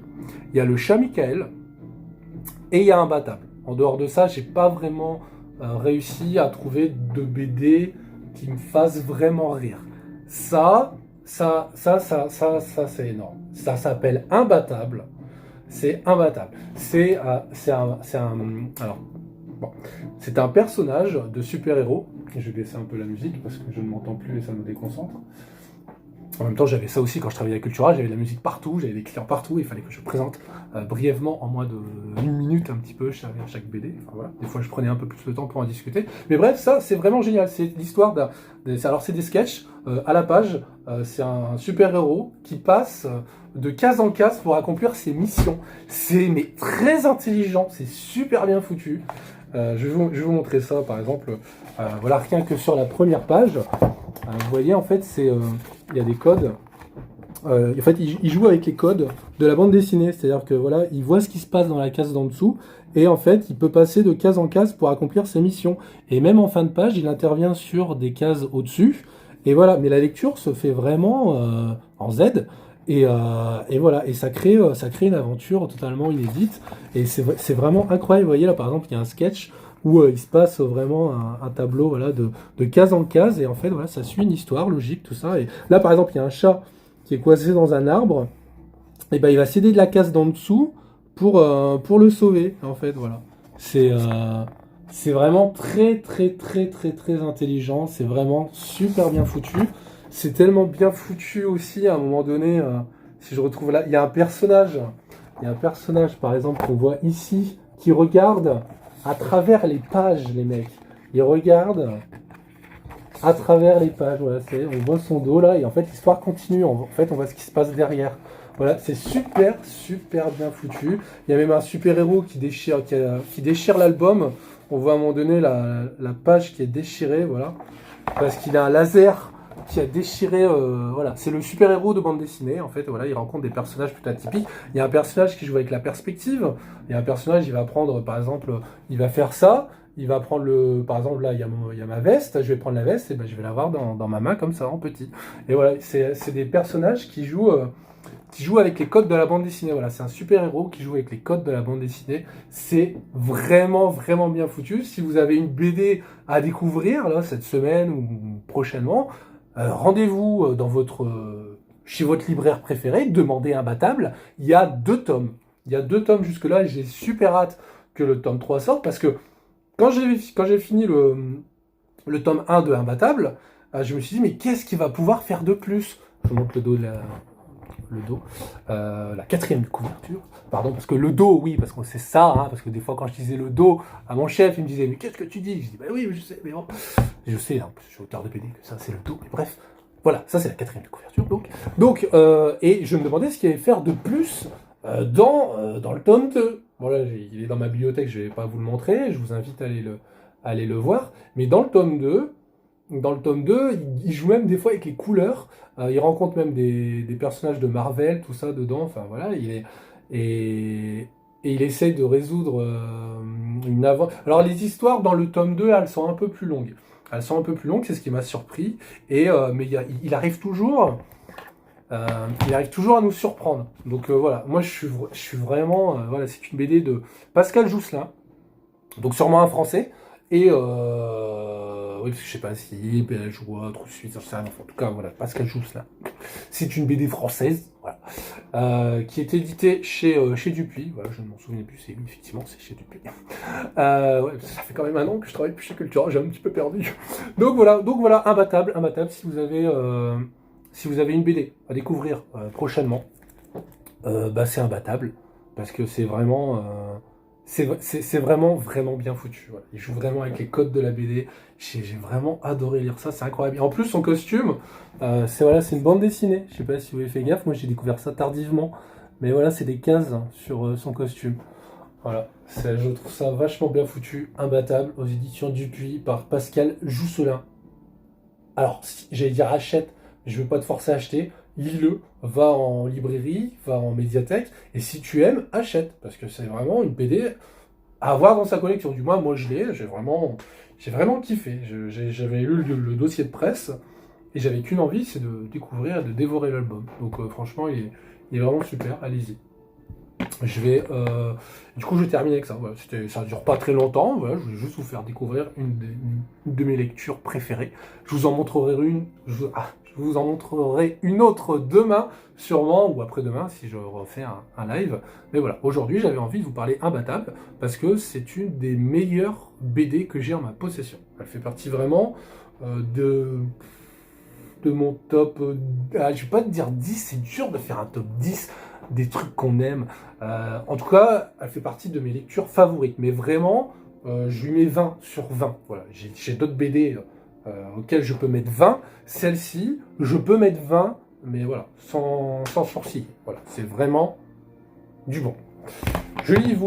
Il y a le chat Michael. Et il y a Imbattable. En dehors de ça, j'ai pas vraiment réussi à trouver de BD qui me fassent vraiment rire. Ça, c'est énorme. Ça s'appelle Imbattable. C'est imbattable. C'est un personnage de super-héros. Je vais baisser un peu la musique parce que je ne m'entends plus et ça me déconcentre. En même temps, j'avais ça aussi quand je travaillais à Cultura, j'avais de la musique partout, j'avais des clients partout, il fallait que je présente brièvement, en moins de 1 minute, un petit peu chaque BD. Enfin, voilà. Des fois, je prenais un peu plus de temps pour en discuter. Mais bref, ça, c'est vraiment génial. C'est l'histoire alors, c'est des sketchs à la page. C'est un super-héros qui passe de case en case pour accomplir ses missions. C'est très intelligent, c'est super bien foutu. Je vais vous montrer ça, par exemple. Voilà, rien que sur la première page, vous voyez, en fait, il y a des codes. En fait, il joue avec les codes de la bande dessinée. C'est-à-dire que voilà, il voit ce qui se passe dans la case d'en dessous. Et en fait, il peut passer de case en case pour accomplir ses missions. Et même en fin de page, il intervient sur des cases au-dessus. Et voilà, mais la lecture se fait vraiment en Z. Et voilà, et ça crée une aventure totalement inédite. Et c'est vraiment incroyable. Vous voyez, là, par exemple, il y a un sketch où il se passe vraiment un tableau, voilà, de case en case. Et en fait, voilà, ça suit une histoire logique, tout ça. Et là, par exemple, il y a un chat qui est coincé dans un arbre, et ben il va céder de la casse d'en dessous pour le sauver, en fait, voilà. C'est vraiment très, très, très, très, très intelligent, c'est vraiment super bien foutu. C'est tellement bien foutu aussi, à un moment donné, si je retrouve là, il y a un personnage, par exemple, qu'on voit ici, qui regarde à travers les pages, les mecs. Il regarde à travers les pages, voilà, on voit son dos là, et en fait l'histoire continue, en fait on voit ce qui se passe derrière. Voilà, c'est super, super bien foutu. Il y a même un super-héros qui déchire l'album. On voit à un moment donné la page qui est déchirée, voilà, parce qu'il a un laser qui a déchiré, voilà, c'est le super-héros de bande dessinée, en fait, voilà, il rencontre des personnages plutôt atypiques. Il y a un personnage qui joue avec la perspective, il y a un personnage, il va prendre, par exemple, il va faire ça, il va prendre par exemple, là, il y a ma veste, je vais prendre la veste, et ben, je vais l'avoir dans ma main, comme ça, en petit. Et voilà, c'est des personnages qui jouent avec les codes de la bande dessinée. Voilà, c'est un super-héros qui joue avec les codes de la bande dessinée. C'est vraiment, vraiment bien foutu. Si vous avez une BD à découvrir, là, cette semaine ou prochainement, rendez-vous chez votre libraire préféré, demandez Imbattable. Il y a 2 tomes. Il y a 2 tomes jusque-là et j'ai super hâte que le tome 3 sorte parce que quand j'ai fini le tome 1 de Imbattable, je me suis dit, mais qu'est-ce qu'il va pouvoir faire de plus? Je vous montre le dos la 4e couverture, pardon, parce que le dos, oui, parce que c'est ça, hein, parce que des fois quand je disais le dos à mon chef, il me disait, mais qu'est-ce que tu dis? Je dis, bah oui, je sais, mais bon, je sais, hein, je suis auteur de BD, que ça c'est le dos, mais bref, voilà, ça c'est la 4e couverture, donc et je me demandais ce qu'il allait faire de plus dans le tome 2. Voilà, il est dans ma bibliothèque, je vais pas vous le montrer, je vous invite à aller le voir, mais dans le tome 2, il joue même des fois avec les couleurs. Il rencontre même des personnages de Marvel, tout ça dedans. Enfin voilà, et il essaye de résoudre une avant. Alors les histoires dans le tome 2, elles sont un peu plus longues. C'est ce qui m'a surpris. Mais il arrive toujours. Il arrive toujours à nous surprendre. Donc voilà, moi je suis vraiment. Voilà, c'est une BD de Pascal Jousselin. Donc sûrement un Français. Et oui, parce que je sais pas si belge ou autre, ou suisse, en tout cas, voilà, Pascal Jousselin. C'est une BD française, voilà, qui est éditée chez Dupuis. Voilà, je ne m'en souvenais plus, effectivement, c'est chez Dupuis. Ouais, ça fait quand même un an que je travaille plus chez Cultura, j'ai un petit peu perdu. Donc voilà, Imbattable, si vous avez une BD à découvrir prochainement, bah c'est Imbattable, parce que c'est vraiment... c'est vraiment, vraiment bien foutu. Voilà. Il joue vraiment avec les codes de la BD. J'ai vraiment adoré lire ça, c'est incroyable. Et en plus, son costume, c'est une bande dessinée. Je sais pas si vous avez fait gaffe, moi j'ai découvert ça tardivement. Mais voilà, c'est des cases sur son costume. Voilà, je trouve ça vachement bien foutu. Imbattable, aux éditions Dupuis, par Pascal Jousselin. Alors, j'allais dire achète, je ne veux pas te forcer à acheter. Lis-le, va en librairie, va en médiathèque, et si tu aimes, achète, parce que c'est vraiment une BD à avoir dans sa collection. Du moins, moi je l'ai, j'ai vraiment kiffé. J'avais lu le dossier de presse, et j'avais qu'une envie, c'est de découvrir et de dévorer l'album. Donc franchement, il est vraiment super, allez-y. Du coup, je termine avec ça. Voilà, ça dure pas très longtemps. Voilà, je voulais juste vous faire découvrir une de mes lectures préférées. Je vous en montrerai je vous en montrerai une autre demain, sûrement, ou après-demain, si je refais un live. Mais voilà, aujourd'hui, j'avais envie de vous parler Imbattable, parce que c'est une des meilleures BD que j'ai en ma possession. Elle fait partie vraiment de mon top... je vais pas te dire 10, c'est dur de faire un top 10 des trucs qu'on aime. En tout cas, elle fait partie de mes lectures favorites. Mais vraiment, je lui mets 20 sur 20. Voilà. J'ai d'autres BD auxquelles je peux mettre 20. Celle-ci, je peux mettre 20, mais voilà, sans sourcil. Voilà, c'est vraiment du bon. Je lis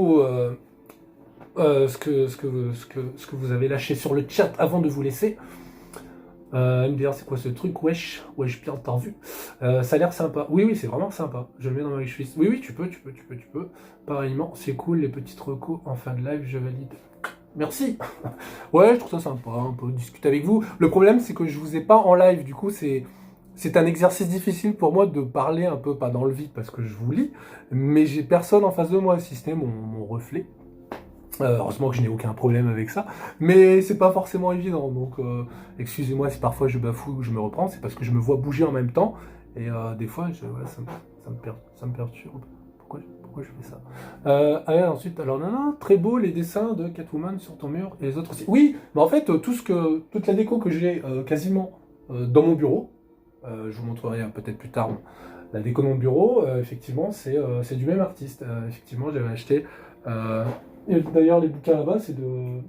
ce que vous avez lâché sur le chat avant de vous laisser. MDR, c'est quoi ce truc? Wesh, bien, t'as vu. Ça a l'air sympa. Oui, c'est vraiment sympa. Je le mets dans ma wishlist. Oui, tu peux. Pareillement, c'est cool, les petites recos en fin de live, je valide. Merci. Ouais, je trouve ça sympa, on peut discuter avec vous. Le problème, c'est que je vous ai pas en live, du coup, c'est un exercice difficile pour moi de parler un peu, pas dans le vide, parce que je vous lis, mais j'ai personne en face de moi, si ce n'est mon reflet. Heureusement que je n'ai aucun problème avec ça, mais c'est pas forcément évident, donc excusez-moi si parfois je bafoue ou je me reprends, c'est parce que je me vois bouger en même temps, Et des fois, ouais, ça me perturbe. Pourquoi je fais ça ensuite, alors non, très beau les dessins de Catwoman sur ton mur et les autres aussi. Oui, mais en fait, toute la déco que j'ai quasiment dans mon bureau, je vous montrerai peut-être plus tard la déco de mon bureau, effectivement, c'est du même artiste. Effectivement, j'avais acheté. Et d'ailleurs, les bouquins là-bas, c'est de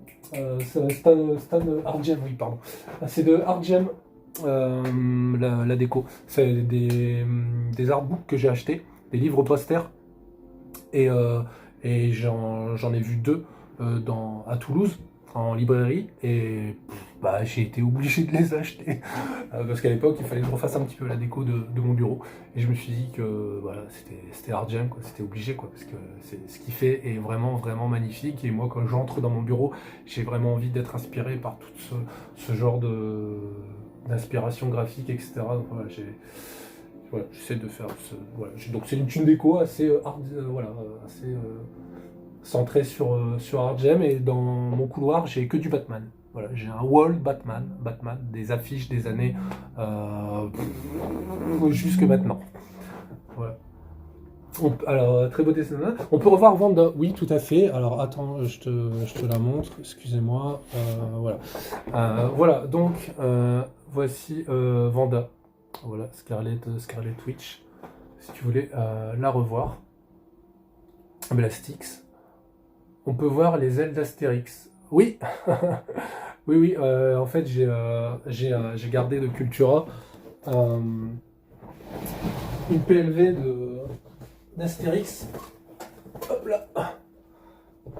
c'est Stan Artgem, oui, pardon. C'est de Artgem, la déco. C'est des artbooks que j'ai achetés, des livres posters. Et, j'en ai vu deux à Toulouse, en librairie, et bah, j'ai été obligé de les acheter. Parce qu'à l'époque, il fallait que je refasse un petit peu la déco de mon bureau. Et je me suis dit que voilà, c'était Artgem, quoi, c'était obligé, quoi, parce que ce qu'il fait est vraiment, vraiment magnifique. Et moi, quand j'entre dans mon bureau, j'ai vraiment envie d'être inspiré par tout ce genre d'inspiration graphique, etc. Donc voilà, voilà, j'essaie de faire voilà. Donc c'est une déco assez assez centrée sur Artgem, et dans mon couloir j'ai que du Batman. Voilà, j'ai un wall Batman, des affiches des années jusque maintenant. Voilà. Alors, très beau dessin. On peut revoir Vanda. Oui, tout à fait. Alors, attends, je te la montre. Excusez-moi. Voilà. Voilà, donc, voici Vanda. Voilà, Scarlet Witch. Si tu voulais la revoir. Blastix. On peut voir les ailes d'Astérix. Oui. oui, en fait, j'ai gardé de Cultura une PLV d'Astérix. Hop là.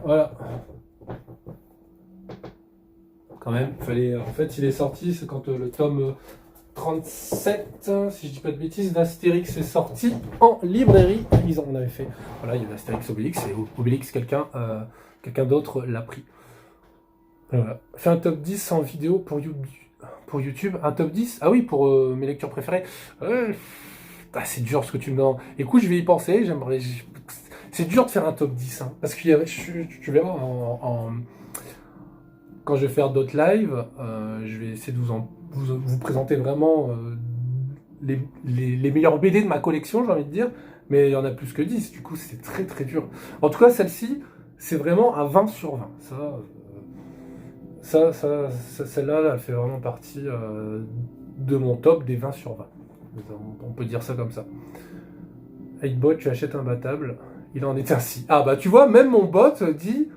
Voilà. Quand même, fallait. En fait, il est sorti, c'est quand le tome 37, si je dis pas de bêtises, d'Astérix est sorti en librairie. On avait fait. Voilà, il y avait Astérix Obélix, et Obélix, quelqu'un d'autre l'a pris. Voilà. Fais un top 10 en vidéo pour YouTube. Un top 10. Ah oui, pour mes lectures préférées. C'est dur ce que tu me demandes. Écoute, je vais y penser. C'est dur de faire un top 10. Hein, parce que tu verras, quand je vais faire d'autres lives, je vais essayer de vous présenter vraiment les meilleurs BD de ma collection, j'ai envie de dire. Mais il y en a plus que 10. Du coup, c'est très très dur. En tout cas, celle-ci, c'est vraiment un 20 sur 20. Celle-là, elle fait vraiment partie de mon top des 20 sur 20. On peut dire ça comme ça. 8bot, tu achètes un battable. Il en est ainsi. Ah bah tu vois, même mon bot dit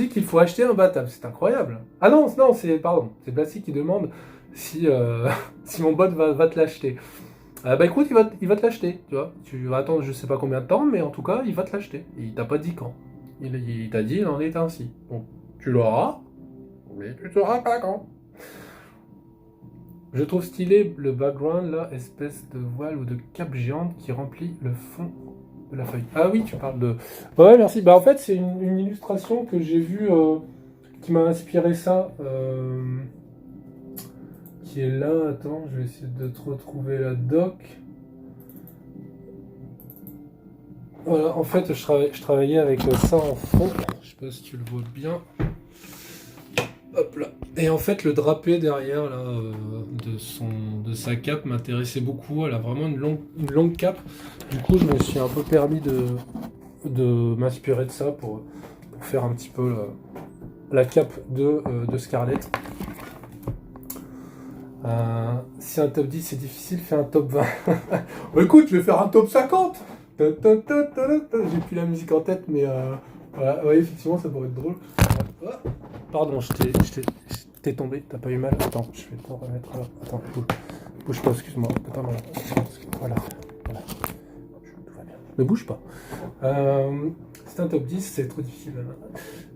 qu'il faut acheter un battable. C'est incroyable. Ah non, c'est Blassi qui demande si mon bot va te l'acheter. Bah écoute, il va te l'acheter. Tu vas attendre je sais pas combien de temps, mais en tout cas, il va te l'acheter. Il t'a pas dit quand. Il t'a dit il en est ainsi. Donc tu l'auras. Mais tu ne sauras pas quand. Je trouve stylé le background là, espèce de voile ou de cape géante qui remplit le fond de la feuille. Ah oui, tu parles de... Ouais, merci. Bah en fait, c'est une illustration que j'ai vue qui m'a inspiré ça. Qui est là. Attends, je vais essayer de te retrouver la doc. Voilà, en fait, je travaillais avec ça en fond. Je sais pas si tu le vois bien. Hop là. Et en fait, le drapé derrière là, de sa cape m'intéressait beaucoup. Elle a vraiment une longue cape. Du coup, je me suis un peu permis de m'inspirer de ça pour faire un petit peu la cape de Scarlett. Si un top 10 c'est difficile, fais un top 20. Bon, écoute, je vais faire un top 50. J'ai plus la musique en tête, mais voilà, ouais, effectivement, ça pourrait être drôle. Pardon, je t'ai tombé, t'as pas eu mal? Attends, je vais te remettre là. Attends, bouge pas, excuse-moi. Attends, voilà. Tout va bien. Ne bouge pas. C'est un top 10, c'est trop difficile.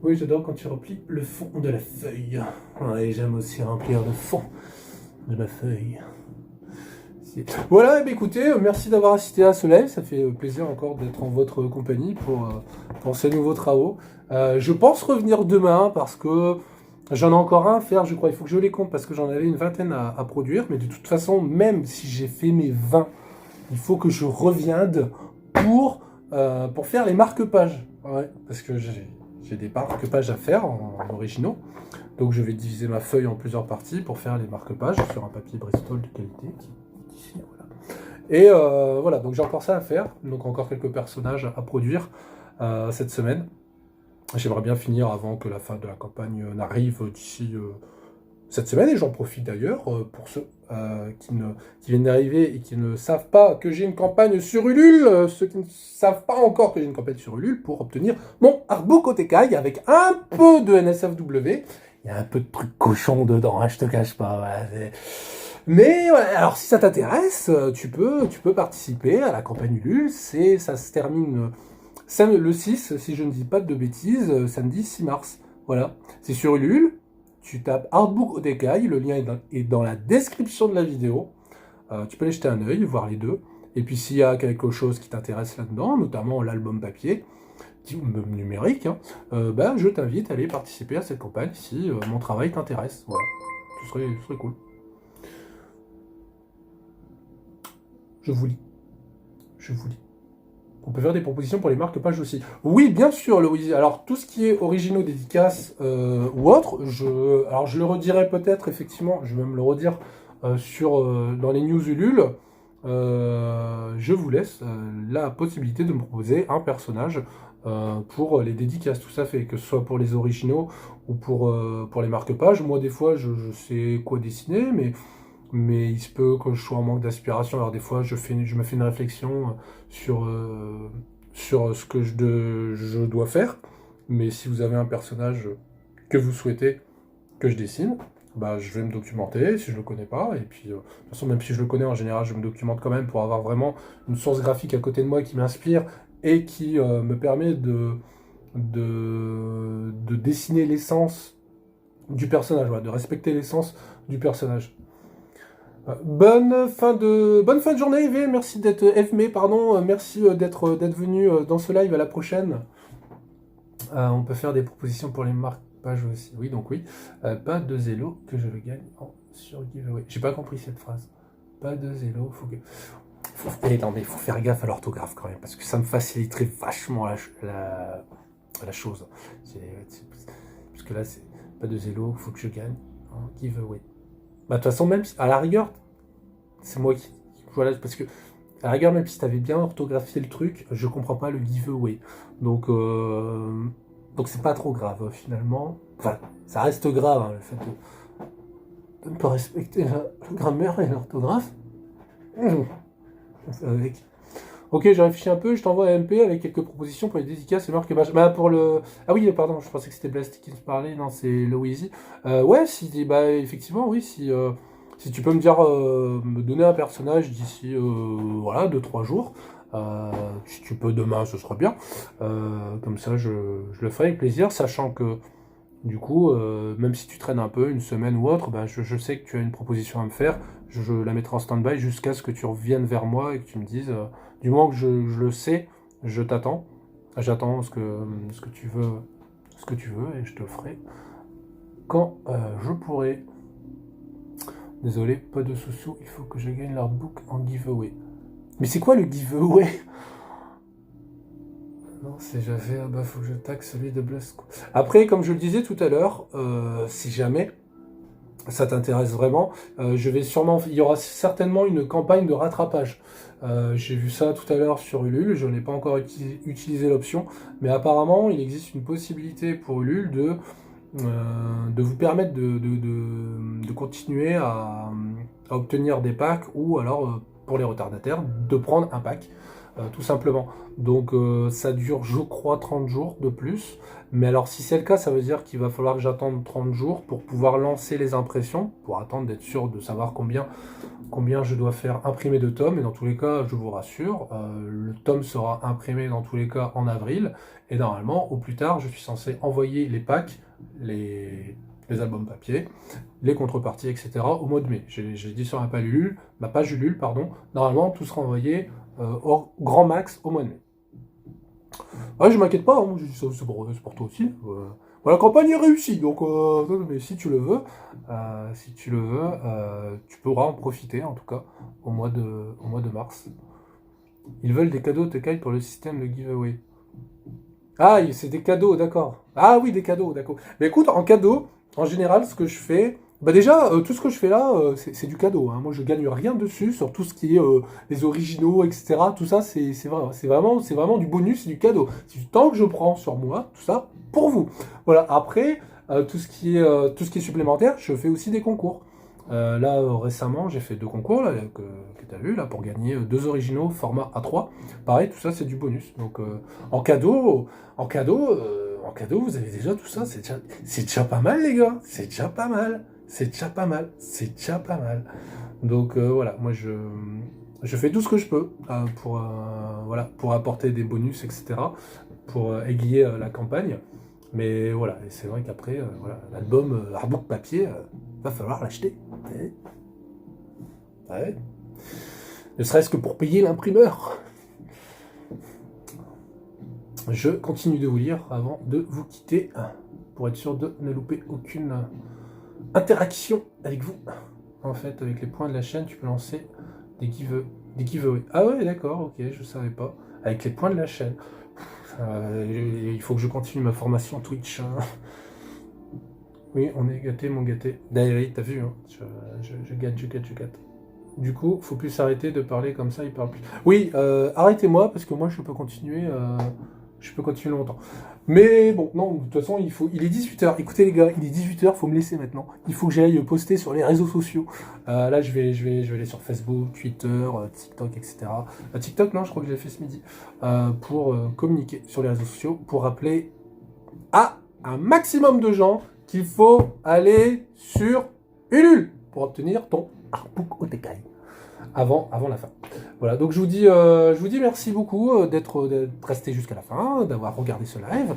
Oui, j'adore quand tu replies le fond de la feuille. Ouais, j'aime aussi remplir le fond de ma feuille. Voilà, écoutez, merci d'avoir assisté à ce live, ça fait plaisir encore d'être en votre compagnie pour ces nouveaux travaux. Je pense revenir demain parce que j'en ai encore un à faire, je crois, il faut que je les compte parce que j'en avais une vingtaine à produire, mais de toute façon, même si j'ai fait mes 20, il faut que je revienne pour faire les marque-pages. Ouais, parce que j'ai des marque-pages à faire en originaux. Donc je vais diviser ma feuille en plusieurs parties pour faire les marque-pages sur un papier Bristol de qualité. Ici, voilà. Et voilà, donc j'ai encore ça à faire, donc encore quelques personnages à produire cette semaine. J'aimerais bien finir avant que la fin de la campagne n'arrive d'ici cette semaine, et j'en profite d'ailleurs pour ceux qui viennent d'arriver et qui ne savent pas que j'ai une campagne sur Ulule, ceux qui ne savent pas encore que j'ai une campagne sur Ulule, pour obtenir mon Artbook Otekai avec un peu de NSFW. Il y a un peu de trucs cochons dedans, hein, je te cache pas. Ouais, mais ouais, alors si ça t'intéresse, tu peux participer à la campagne Ulule. Ça se termine le 6, si je ne dis pas de bêtises, samedi 6 mars. Voilà, c'est sur Ulule. Tu tapes Artbook Otekai, le lien est dans la description de la vidéo. Tu peux aller jeter un œil, voir les deux. Et puis s'il y a quelque chose qui t'intéresse là-dedans, notamment l'album papier, numérique, hein, je t'invite à aller participer à cette campagne si mon travail t'intéresse. Voilà, ce serait cool. Je vous lis. On peut faire des propositions pour les marque-pages aussi. Oui, bien sûr, Louise. Alors, tout ce qui est originaux, dédicaces ou autre, je le redirai peut-être, effectivement, je vais même le redire dans les news Ulule. Je vous laisse la possibilité de me proposer un personnage pour les dédicaces, tout ça fait, que ce soit pour les originaux ou pour les marque-pages. Moi, des fois, je sais quoi dessiner, mais il se peut que je sois en manque d'inspiration. Alors des fois, je me fais une réflexion sur ce que je dois faire. Mais si vous avez un personnage que vous souhaitez que je dessine, je vais me documenter si je le connais pas. Et puis, de toute façon, même si je le connais, en général, je me documente quand même pour avoir vraiment une source graphique à côté de moi qui m'inspire et qui me permet de dessiner l'essence du personnage, voilà, de respecter l'essence du personnage. Bonne fin de journée, Eve. Merci d'être merci d'être venu dans ce live. À la prochaine. On peut faire des propositions pour les marque-pages aussi. Oui, donc oui. Pas de zélo que je le gagne sur giveaway. J'ai pas compris cette phrase. Pas de zélo. Non, mais il faut faire gaffe à l'orthographe quand même, parce que ça me faciliterait vachement la chose. Parce que là, c'est pas de zélo, faut que je gagne en giveaway. De toute façon, même à la rigueur, c'est moi qui. Voilà, parce que à la rigueur, même si t'avais bien orthographié le truc, je comprends pas le giveaway. Donc c'est pas trop grave finalement. Enfin, ça reste grave, hein, le fait de ne pas respecter la grammaire et l'orthographe. Ok, j'ai réfléchi un peu, je t'envoie un MP avec quelques propositions pour les dédicaces et marque-pages. Pour le. Ah oui, pardon, je pensais que c'était Blasty qui se parlait, non, c'est Loeasy. Ouais, effectivement, oui, si tu peux me donner un personnage d'ici, 2-3 jours, si tu peux demain, ce sera bien. Comme ça, je le ferai avec plaisir, sachant que, du coup, même si tu traînes un peu, une semaine ou autre, je sais que tu as une proposition à me faire, je la mettrai en stand-by jusqu'à ce que tu reviennes vers moi et que tu me dises, du moment que je le sais, je t'attends. J'attends ce que tu veux, et je te le ferai quand je pourrai. Désolé, pas de sous-sous, il faut que je gagne l'artbook en giveaway. Mais c'est quoi le giveaway? Non, c'est j'avais, faut que je taxe celui de Blast. Après, comme je le disais tout à l'heure, si jamais ça t'intéresse vraiment, il y aura certainement une campagne de rattrapage. J'ai vu ça tout à l'heure sur Ulule, je n'ai pas encore utilisé l'option, mais apparemment il existe une possibilité pour Ulule de vous permettre de continuer à obtenir des packs, ou alors pour les retardataires de prendre un pack tout simplement. Donc ça dure, je crois, 30 jours de plus, mais alors si c'est le cas, ça veut dire qu'il va falloir que j'attende 30 jours pour pouvoir lancer les impressions, pour attendre d'être sûr de savoir combien je dois faire imprimer de tomes. Et dans tous les cas, je vous rassure, le tome sera imprimé dans tous les cas en avril, et normalement, au plus tard, je suis censé envoyer les packs, les albums papier, les contreparties, etc. au mois de mai. J'ai dit sur ma page Ulule, pardon, normalement tout sera envoyé au grand max au mois de mai. Ouais, je m'inquiète pas, hein, c'est pour toi aussi. La campagne est réussie, donc mais si tu le veux, tu pourras en profiter, en tout cas, au mois de mars. Ils veulent des cadeaux Tekai pour le système de giveaway. Ah, c'est des cadeaux, d'accord. Ah oui, des cadeaux, d'accord. Mais écoute, en cadeau, en général, ce que je fais, Bah déjà, tout ce que je fais là, c'est du cadeau, hein. Moi, je gagne rien dessus sur tout ce qui est les originaux, etc. Tout ça, c'est vrai, c'est vraiment du bonus, c'est du cadeau. C'est du temps que je prends sur moi, tout ça, pour vous. Voilà. Après, tout ce qui est supplémentaire, je fais aussi des concours. Là, récemment, j'ai fait 2 concours là, que tu as vu là pour gagner 2 originaux format A3. Pareil, tout ça, c'est du bonus. Donc, en cadeau, en cadeau, vous avez déjà tout ça. C'est déjà pas mal, les gars. C'est déjà pas mal. C'est déjà pas mal. C'est déjà pas mal. Donc voilà, moi je fais tout ce que je peux voilà, pour apporter des bonus, etc. Pour aiguiller la campagne. Mais voilà, et c'est vrai qu'après, voilà, l'album Artbook papier, va falloir l'acheter. Ouais. Ouais. Ne serait-ce que pour payer l'imprimeur. Je continue de vous lire avant de vous quitter, pour être sûr de ne louper aucune interaction avec vous. En fait, avec les points de la chaîne, tu peux lancer des giveaways. Ah ouais, d'accord, ok, je savais pas. Avec les points de la chaîne. Il faut que je continue ma formation Twitch. Oui, on est gâté, mon gâté. D'ailleurs, t'as vu, hein, je gâte. Du coup, faut plus s'arrêter de parler comme ça, il parle plus. Oui, arrêtez-moi, parce que moi, je peux continuer longtemps. Mais bon, non, de toute façon, il est 18h. Écoutez les gars, il est 18h, faut me laisser maintenant. Il faut que j'aille poster sur les réseaux sociaux. Là, je vais aller sur Facebook, Twitter, TikTok, etc. TikTok, non, je crois que je l'ai fait ce midi. Pour communiquer sur les réseaux sociaux, pour rappeler à un maximum de gens qu'il faut aller sur Ulule pour obtenir ton Artbook Otekai avant la fin. Voilà, donc je vous dis merci beaucoup d'être resté jusqu'à la fin, d'avoir regardé ce live,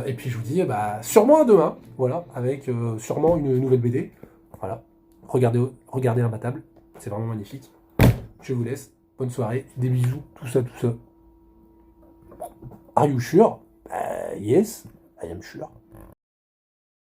et puis je vous dis sûrement à demain, voilà, avec sûrement une nouvelle BD. Voilà, regardez Imbattable, c'est vraiment magnifique. Je vous laisse, bonne soirée, des bisous, tout ça. Are you sure? Yes, I am sure.